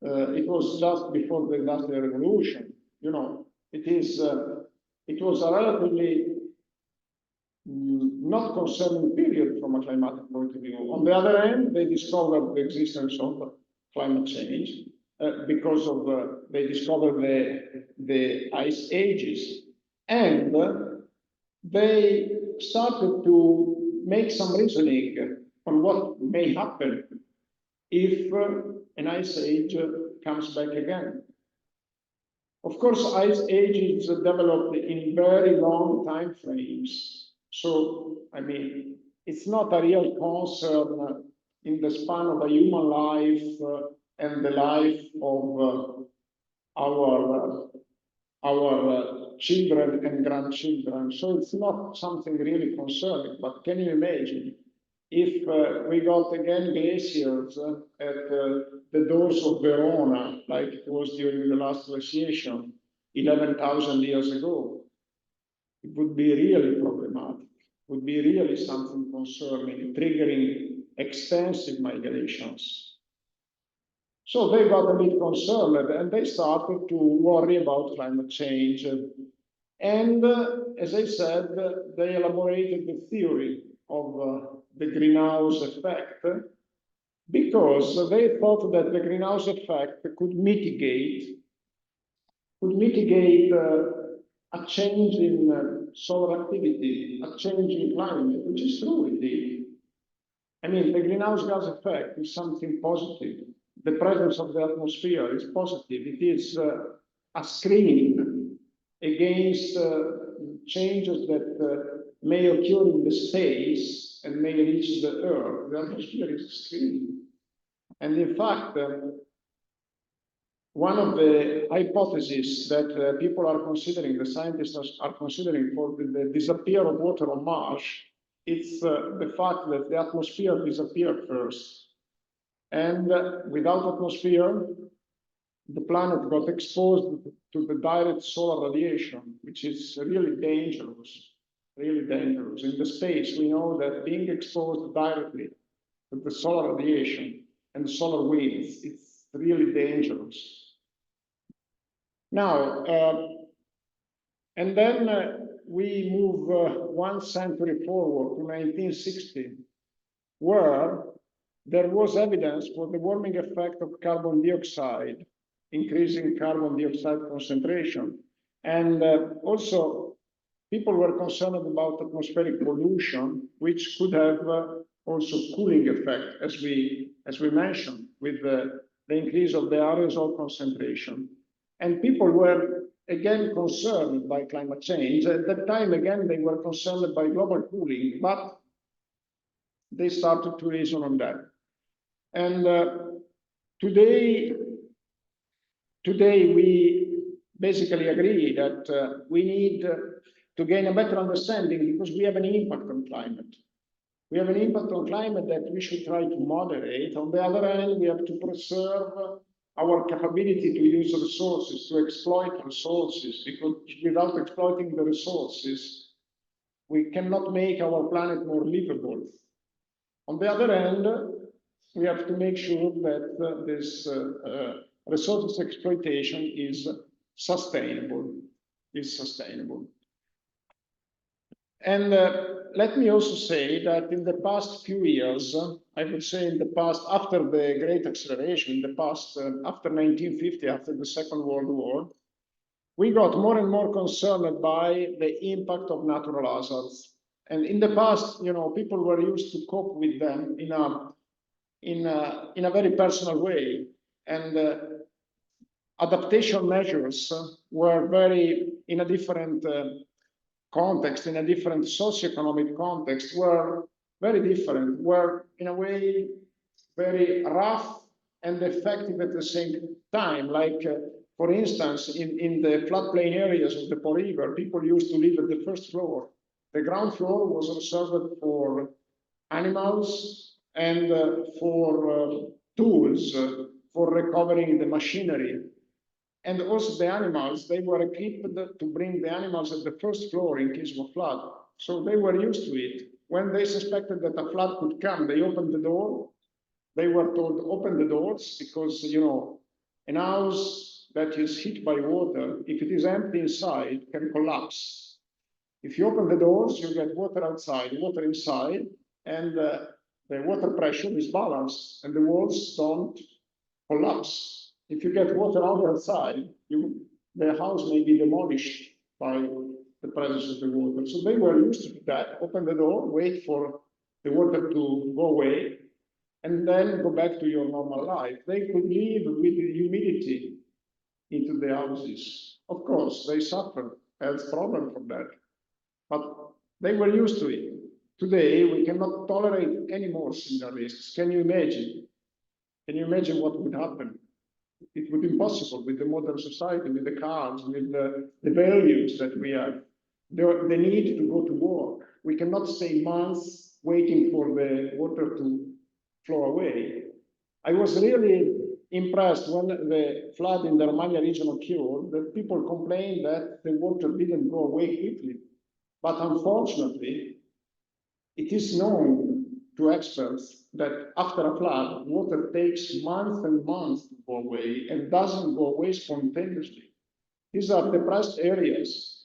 Speaker 1: it was just before the Industrial Revolution. It was a relatively not concerning period from a climatic point of view. On the other hand, they discovered the existence of climate change because of they discovered the ice ages, and they started to make some reasoning on what may happen if an ice age comes back again. Of course, ice ages developed in very long time frames. So, I mean, it's not a real concern in the span of a human life and the life of our children and grandchildren. So it's not something really concerning, but can you imagine if we got again glaciers at the doors of Verona, like it was during the last glaciation 11,000 years ago? It would be really problematic, would be really something concerning, triggering extensive migrations. So they got a bit concerned and they started to worry about climate change. And as I said, they elaborated the theory of the greenhouse effect because they thought that the greenhouse effect could mitigate a change in solar activity, a change in climate, which is true indeed. I mean, the greenhouse gas effect is something positive. The presence of the atmosphere is positive. It is a screen against changes that may occur in the space and may reach the Earth. The atmosphere is a screen. And in fact, one of the hypotheses that people are considering, the scientists are considering for the disappear of water on Mars, it's the fact that the atmosphere disappeared first. And without atmosphere, the planet got exposed to the direct solar radiation, which is really dangerous, really dangerous. In the space, we know that being exposed directly to the solar radiation and the solar winds, it's really dangerous. Now, and then we move 1 century forward to 1960, where there was evidence for the warming effect of carbon dioxide, increasing carbon dioxide concentration. And also, people were concerned about atmospheric pollution, which could have also cooling effect, as we mentioned, with the increase of the aerosol concentration. And people were again concerned by climate change. At that time, again, they were concerned by global cooling, but they started to reason on that. And today we basically agree that we need to gain a better understanding because we have an impact on climate. We have an impact on climate that we should try to moderate. On the other hand, we have to preserve our capability to use resources, to exploit resources, because without exploiting the resources, we cannot make our planet more livable. On the other hand, we have to make sure that this resources exploitation is sustainable, And let me also say that in the past few years, I would say in the past, after the Great Acceleration, in the past, after 1950, after the Second World War, we got more and more concerned by the impact of natural hazards. And in the past, you know, people were used to cope with them in a very personal way. And adaptation measures were very, in a different context, in a different socioeconomic context, were very different, were in a way very rough and effective at the same time. Like, for instance, in the floodplain areas of the Po River, people used to live at the first floor. The ground floor was reserved for animals and for tools, for recovering the machinery. And also the animals, they were equipped to bring the animals at the first floor in case of a flood. So they were used to it. When they suspected that a flood could come, they opened the door. They were told, open the doors, because, you know, an house that is hit by water, if it is empty inside, can collapse. If you open the doors, you get water outside, water inside, and the water pressure is balanced and the walls don't collapse. If you get water outside, the house may be demolished by the presence of the water. So they were used to that, open the door, wait for the water to go away, and then go back to your normal life. They could live with the humidity into the houses. Of course, they suffered health problem from that, but they were used to it. Today, we cannot tolerate any more similar risks. Can you imagine? Can you imagine what would happen? It would be impossible with the modern society, with the cars, with the values that we have. The need to go to work. We cannot stay months waiting for the water to flow away. I was really impressed when the flood in the Romagna region occurred, that people complained that the water didn't go away quickly. But unfortunately, it is known to experts that after a flood, water takes months and months to go away and doesn't go away spontaneously. These are depressed areas.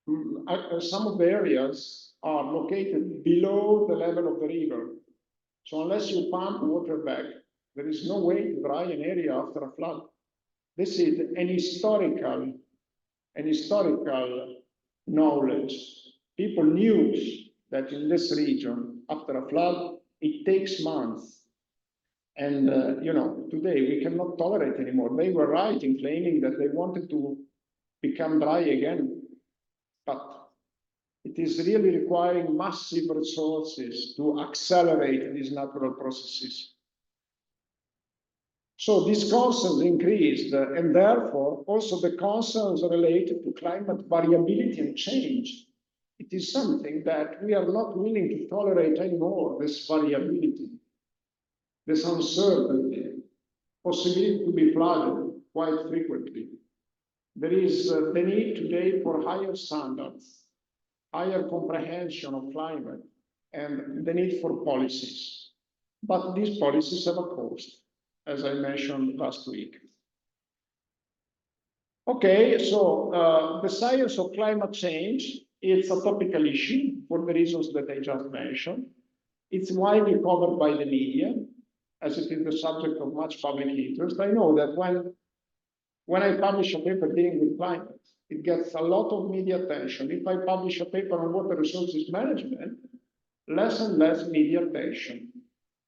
Speaker 1: Some of the areas are located below the level of the river. So unless you pump water back, there is no way to dry an area after a flood. This is an historical knowledge. People knew that in this region, after a flood, it takes months. And today we cannot tolerate anymore. They were right in claiming that they wanted to become dry again, but it is really requiring massive resources to accelerate these natural processes. So these concerns increased, and therefore also the concerns related to climate variability and change. It is something that we are not willing to tolerate anymore, this variability, this uncertainty, possibility to be flooded quite frequently. There is the need today for higher standards, higher comprehension of climate, and the need for policies. But these policies have a cost, as I mentioned last week. Okay, so the science of climate change, it's a topical issue for the reasons that I just mentioned. It's widely covered by the media, as it is the subject of much public interest. I know that when I publish a paper dealing with climate, it gets a lot of media attention. If I publish a paper on water resources management, less and less media attention.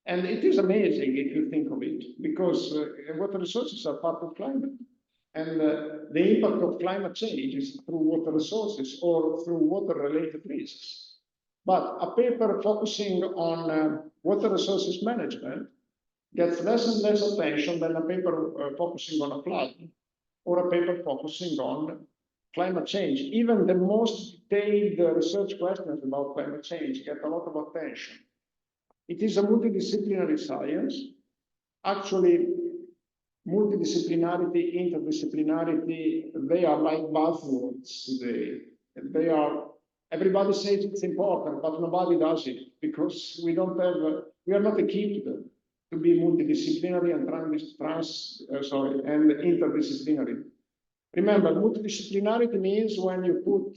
Speaker 1: And it is amazing if you think of it, because water resources are part of climate. And the impact of climate change is through water resources or through water-related risks. But a paper focusing on water resources management gets less and less attention than a paper focusing on a flood or a paper focusing on climate change. Even the most detailed research questions about climate change get a lot of attention. It is a multidisciplinary science. Actually, multidisciplinarity, interdisciplinarity, they are like buzzwords today. Everybody says it's important, but nobody does it because we are not equipped to be multidisciplinary and interdisciplinary. Remember, multidisciplinarity means when you put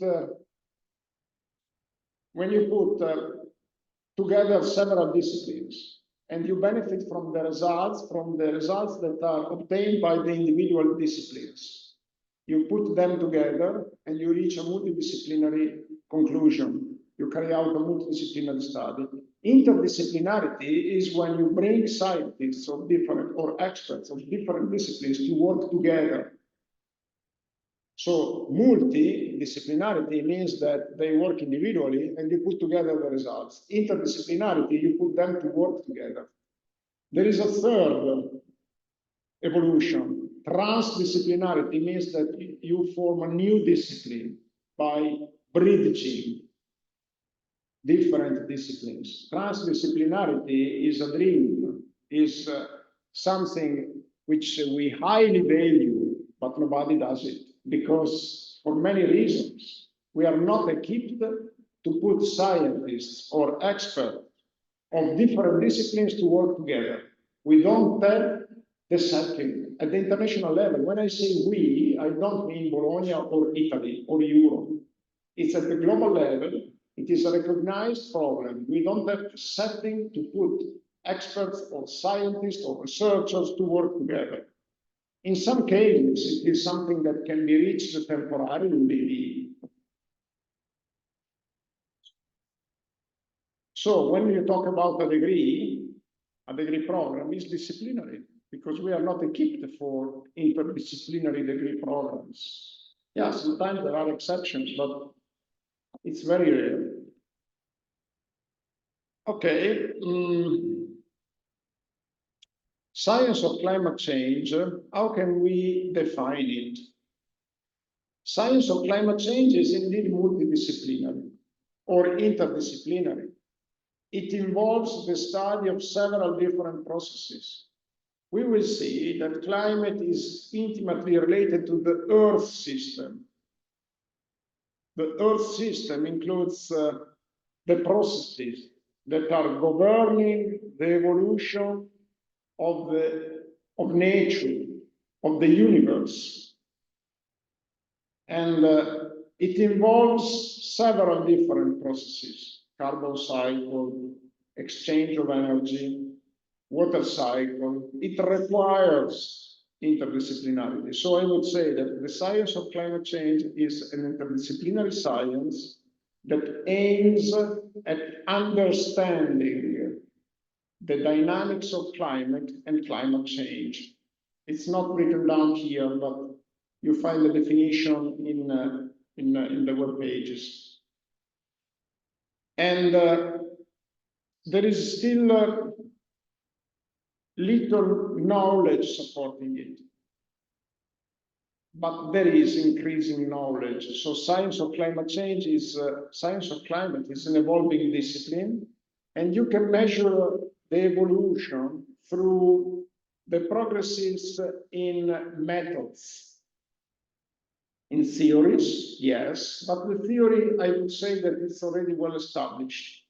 Speaker 1: together several disciplines, and you benefit from the results that are obtained by the individual disciplines. You put them together and you reach a multidisciplinary conclusion. You carry out a multidisciplinary study. Interdisciplinarity is when you bring scientists of different or experts of different disciplines to work together. So multidisciplinarity means that they work individually and you put together the results. Interdisciplinarity, you put them to work together. There is a third evolution. Transdisciplinarity means that you form a new discipline by bridging different disciplines. Transdisciplinarity is a dream, is something which we highly value, but nobody does it. Because for many reasons, we are not equipped to put scientists or experts of different disciplines to work together. We don't have the setting at the international level. When I say we, I don't mean Bologna or Italy or Europe. It's at the global level. It is a recognized problem. We don't have setting to put experts or scientists or researchers to work together. In some cases, it is something that can be reached temporarily. So when you talk about a degree program is disciplinary because we are not equipped for interdisciplinary degree programs. Yeah, sometimes there are exceptions, but it's very rare. Okay. Science of climate change, how can we define it? Science of climate change is indeed multidisciplinary or interdisciplinary. It involves the study of several different processes. We will see that climate is intimately related to the Earth system. The Earth system includes the processes that are governing the evolution of nature, of the universe. And it involves several different processes: carbon cycle, exchange of energy, water cycle. It requires interdisciplinarity. So I would say that the science of climate change is an interdisciplinary science that aims at understanding the dynamics of climate and climate change. It's not written down here, but you find the definition in the web pages. And there is still little knowledge supporting it, but there is increasing knowledge. So science of climate change is science of climate is an evolving discipline, and you can measure the evolution through the progresses in methods. In theories, yes, but the theory, I would say that it's already well established.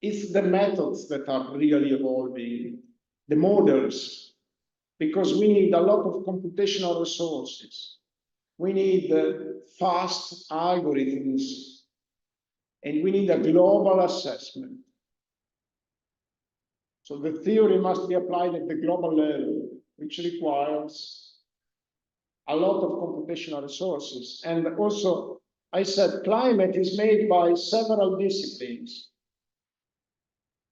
Speaker 1: It's the methods that are really evolving, the models, because we need a lot of computational resources. We need fast algorithms, and we need a global assessment. So the theory must be applied at the global level, which requires a lot of computational resources. And also, I said climate is made by several disciplines.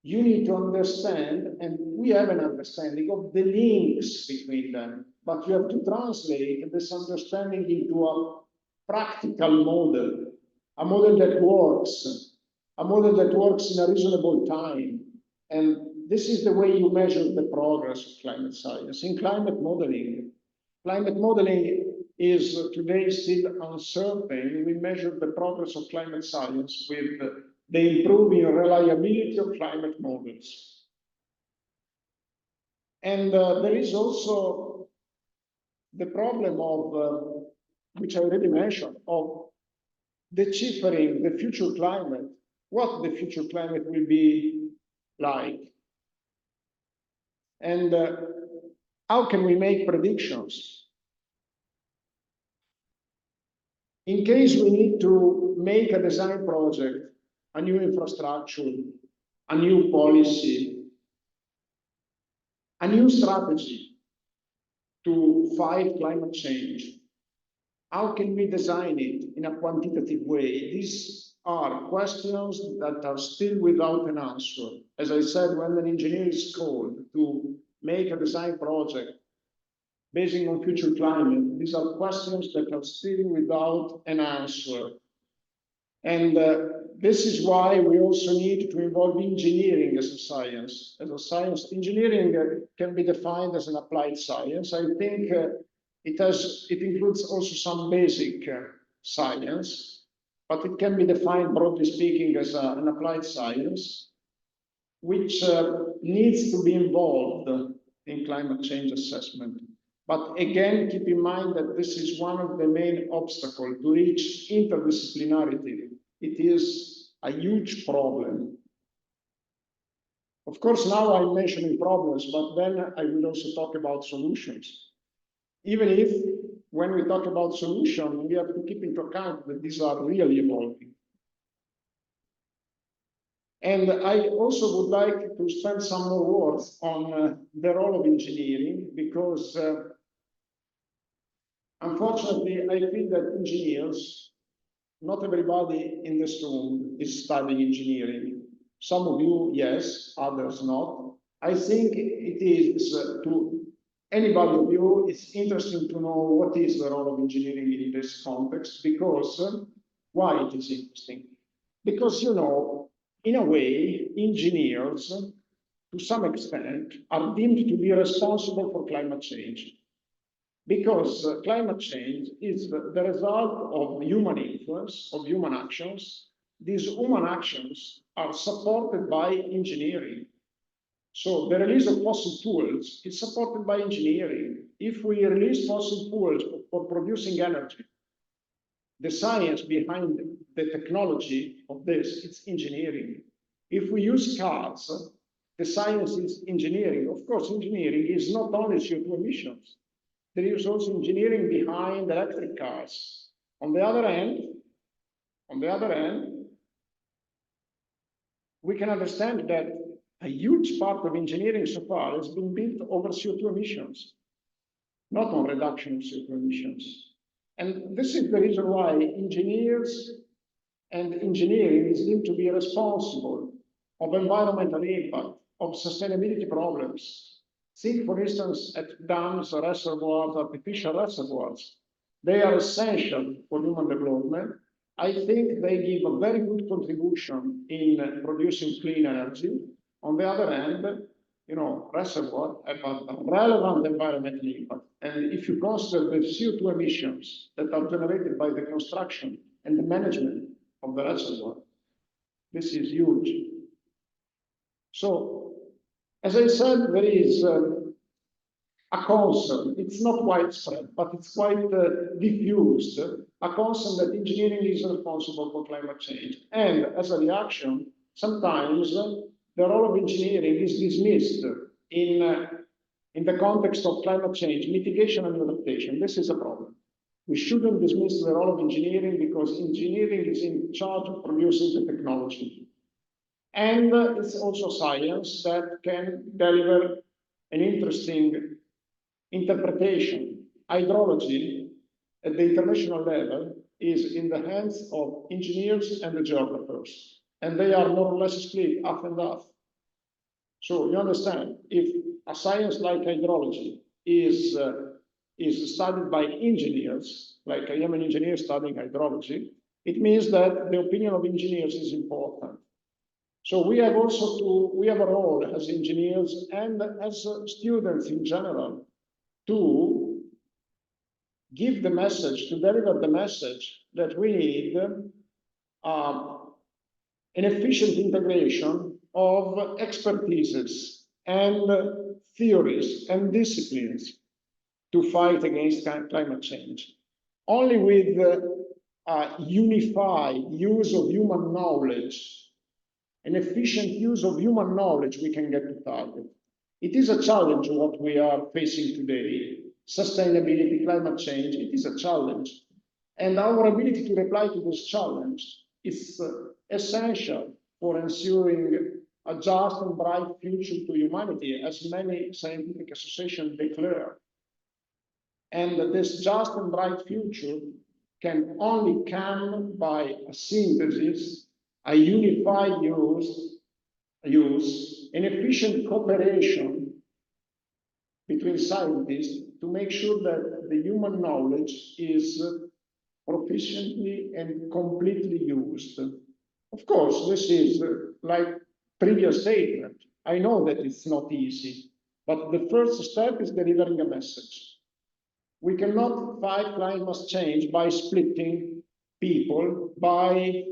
Speaker 1: You need to understand, and we have an understanding of the links between them, but you have to translate this understanding into a practical model, a model that works, a model that works in a reasonable time. And this is the way you measure the progress of climate science. In climate modeling is today still uncertain. We measure the progress of climate science with the improving reliability of climate models. And there is also the problem of, which I already mentioned, of deciphering the future climate, what the future climate will be like. And how can we make predictions? In case we need to make a design project, a new infrastructure, a new policy, a new strategy to fight climate change, how can we design it in a quantitative way? These are questions that are still without an answer. As I said, when an engineer is called to make a design project based on future climate, these are questions that are still without an answer. And this is why we also need to involve engineering as a science. As a science, engineering can be defined as an applied science. I think it includes also some basic science, but it can be defined, broadly speaking, as an applied science, which needs to be involved in climate change assessment. But again, keep in mind that this is one of the main obstacles to reach interdisciplinarity. It is a huge problem. Of course, now I'm mentioning problems, but then I will also talk about solutions. Even if, when we talk about solutions, we have to keep into account that these are really evolving. And I also would like to spend some more words on the role of engineering, because unfortunately, I feel that engineers, not everybody in this room is studying engineering. Some of you, yes, others not. I think it is to anybody of you, it's interesting to know what is the role of engineering in this context, because why it is interesting? Because, you know, in a way, engineers, to some extent, are deemed to be responsible for climate change, because climate change is the result of human influence, of human actions. These human actions are supported by engineering. So the release of fossil fuels is supported by engineering. If we release fossil fuels for producing energy, the science behind the technology of this is engineering. If we use cars, the science is engineering. Of course, engineering is not only CO2 emissions. There is also engineering behind electric cars. On the other hand, we can understand that a huge part of engineering so far has been built over CO2 emissions, not on reduction of CO2 emissions. And this is the reason why engineers and engineering is deemed to be responsible of environmental impact, of sustainability problems. Think, for instance, at dams, reservoirs, artificial reservoirs. They are essential for human development. I think they give a very good contribution in producing clean energy. On the other hand, you know, reservoir have a relevant environmental impact. And if you consider the CO2 emissions that are generated by the construction and the management of the reservoir, this is huge. So, as I said, there is a concern. It's not widespread, but it's quite diffused, a concern that engineering is responsible for climate change. And as a reaction, sometimes the role of engineering is dismissed in the context of climate change, mitigation and adaptation. This is a problem. We shouldn't dismiss the role of engineering, because engineering is in charge of producing the technology. And it's also science that can deliver an interesting interpretation. Hydrology at the international level is in the hands of engineers and the geographers, and they are more or less split half and half. So you understand, if a science like hydrology is studied by engineers, like I am an engineer studying hydrology, it means that the opinion of engineers is important. So we have a role as engineers and as students in general to give the message, to deliver the message that we need an efficient integration of expertises and theories and disciplines to fight against climate change. Only with a unified use of human knowledge, an efficient use of human knowledge, we can get to target. It is a challenge what we are facing today. Sustainability, climate change, it is a challenge. And our ability to reply to this challenge is essential for ensuring a just and bright future to humanity, as many scientific associations declare. And this just and bright future can only come by a synthesis, a unified use, an efficient cooperation between scientists to make sure that the human knowledge is proficiently and completely used. Of course, this is like previous statement. I know that it's not easy, but the first step is delivering a message. We cannot fight climate change by splitting people, by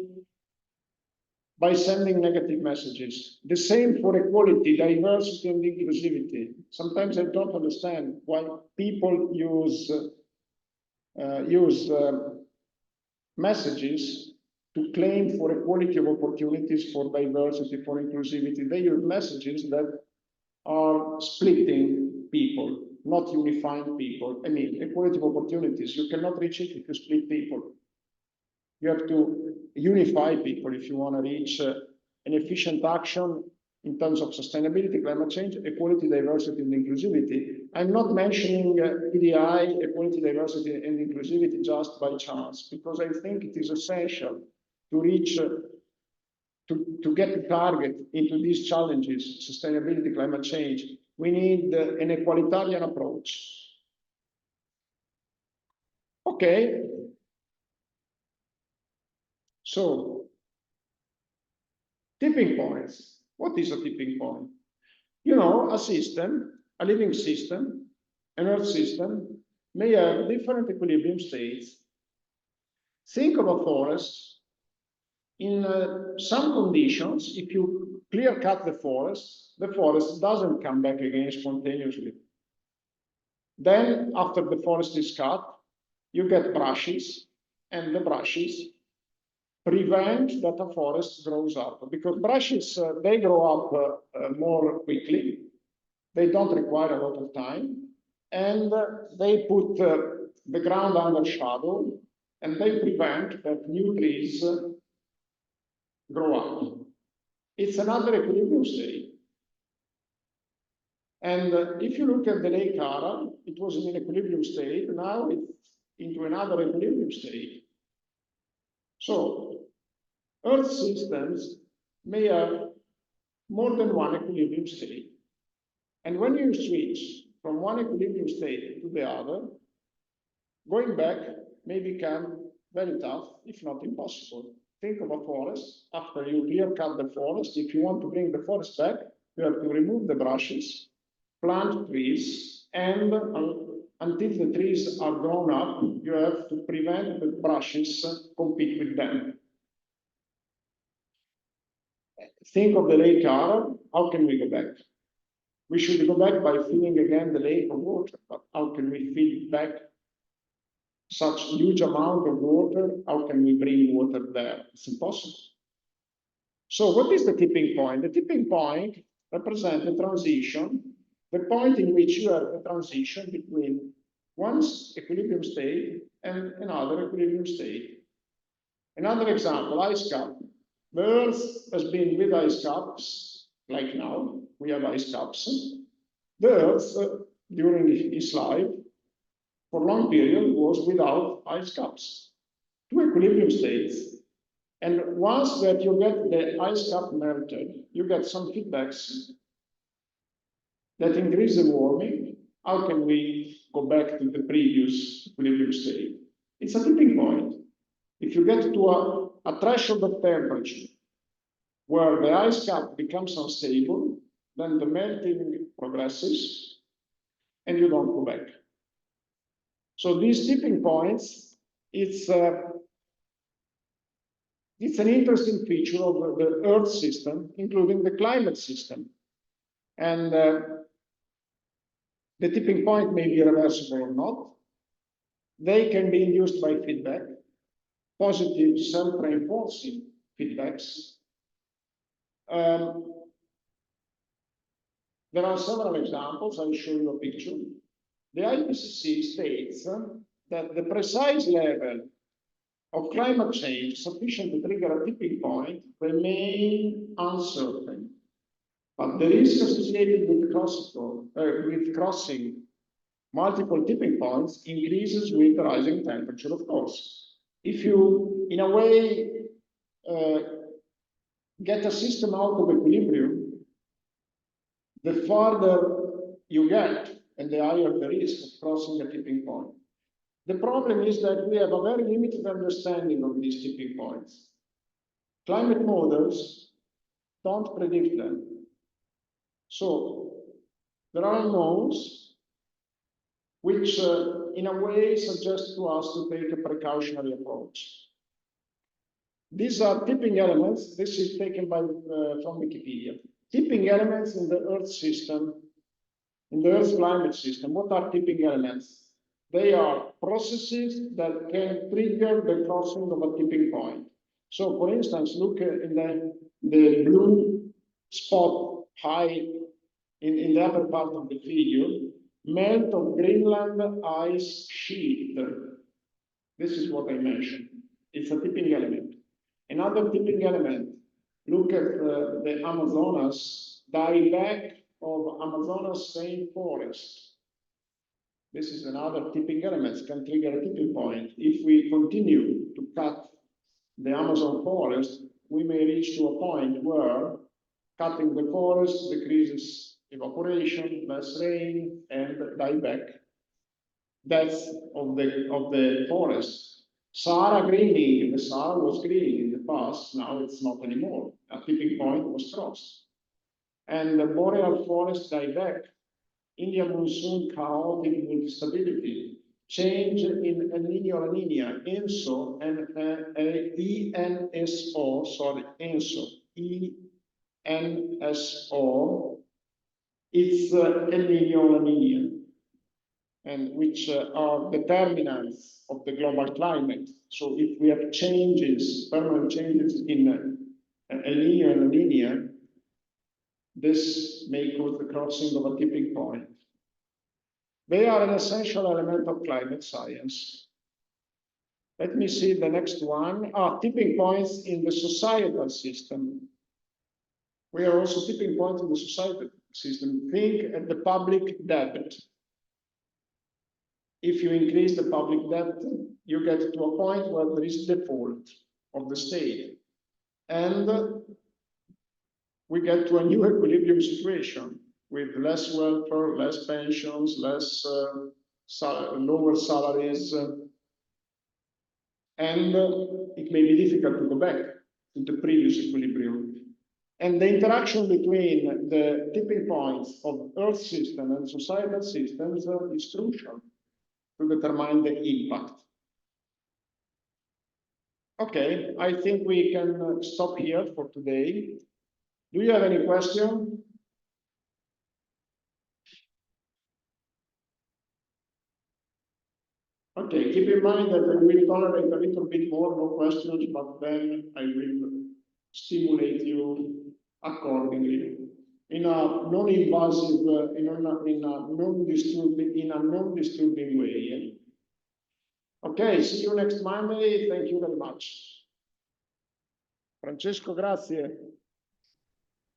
Speaker 1: sending negative messages. The same for equality, diversity, and inclusivity. Sometimes I don't understand why people use messages to claim for equality of opportunities, for diversity, for inclusivity. They use messages that are splitting people, not unifying people. I mean, equality of opportunities, you cannot reach it if you split people. You have to unify people if you want to reach and efficient action in terms of sustainability, climate change, equality, diversity, and inclusivity. I'm not mentioning EDI, equality, diversity, and inclusivity just by chance, because I think it is essential to reach, to get the target into these challenges, sustainability, climate change. We need an egalitarian approach. Okay. So, tipping points. What is a tipping point? You know, a system, a living system, an Earth system, may have different equilibrium states. Think of a forest. In some conditions, if you clear cut the forest doesn't come back again spontaneously. Then, after the forest is cut, you get brushes, and the brushes prevent that a forest grows up, because brushes, they grow up more quickly. They don't require a lot of time, and they put the ground under shadow, and they prevent that new trees grow up. It's another equilibrium state. And if you look at the Lake Aral, it was in an equilibrium state, now it's into another equilibrium state. So, Earth systems may have more than one equilibrium state. And when you switch from one equilibrium state to the other, going back may become very tough, if not impossible. Think of a forest. After you clear cut the forest, if you want to bring the forest back, you have to remove the brushes, plant trees, and until the trees are grown up, you have to prevent the brushes compete with them. Think of the Lake Aral. How can we go back? We should go back by filling again the lake of water, but how can we fill back such huge amount of water? How can we bring water there? It's impossible. So what is the tipping point? The tipping point represents the transition, the point in which you have a transition between one equilibrium state and another equilibrium state. Another example, ice cap. The Earth has been with ice caps, like now, we have ice caps. The Earth, during its life, for a long period, was without ice caps. Two equilibrium states. And once that you get the ice cap melted, you get some feedbacks that increase the warming. How can we go back to the previous equilibrium state? It's a tipping point. If you get to a threshold of temperature where the ice cap becomes unstable, then the melting progresses and you don't go back. So these tipping points, it's an interesting feature of the Earth system, including the climate system. And the tipping point may be reversible or not. They can be induced by feedback, positive self-reinforcing feedbacks. There are several examples. I'll show you a picture. The IPCC states that the precise level of climate change sufficient to trigger a tipping point remain uncertain. But the risk associated with crossing multiple tipping points increases with rising temperature, of course. If you, in a way, get a system out of equilibrium, the farther you get and the higher the risk of crossing a tipping point. The problem is that we have a very limited understanding of these tipping points. Climate models don't predict them. So there are unknowns which in a way suggest to us to take a precautionary approach. These are tipping elements. This is taken by from Wikipedia. Tipping elements in the Earth system, in the Earth climate system. What are tipping elements? They are processes that can trigger the crossing of a tipping point. So, for instance, look in the blue spot high in the upper part of the figure, melt of Greenland ice sheet. This is what I mentioned. It's a tipping element. Another tipping element, look at the Amazonas, dieback of Amazonas rainforest. This is another tipping element, can trigger a tipping point. If we continue to cut the Amazon forest, we may reach to a point where cutting the forest decreases evaporation, less rain, and dieback. Death of the forest. Sahara greening, the Sahara was green in the past, now it's not anymore. A tipping point was crossed. And the boreal forest dieback, Indian monsoon chaotic instability, change in El Niño La Niña, ENSO, and ENSO, sorry, ENSO, ENSO, it's El Niño La Niña, and which are determinants of the global climate. So if we have changes, permanent changes in El Niño and La Niña, this may cause the crossing of a tipping point. They are an essential element of climate science. Let me see the next one. Tipping points in the societal system. We are also tipping points in the societal system. Think at the public debt. If you increase the public debt, you get to a point where there is default of the state. And we get to a new equilibrium situation with less welfare, less pensions, less lower salaries. And it may be difficult to go back to the previous equilibrium. And the interaction between the tipping points of Earth system and societal systems is crucial to determine the impact. Okay, I think we can stop here for today. Do you have any question? Okay, keep in mind that I will tolerate a little bit more, no questions, but then I will stimulate you accordingly in a non-invasive, in a non-disturbing way. Okay, see you next Monday. Thank you very much. Francesco, grazie.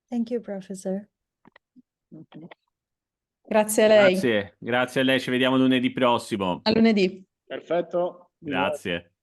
Speaker 2: Thank you, Professor.
Speaker 3: Grazie a lei.
Speaker 4: Grazie a lei, ci vediamo lunedì prossimo.
Speaker 3: A lunedì.
Speaker 1: Perfetto.
Speaker 4: Grazie.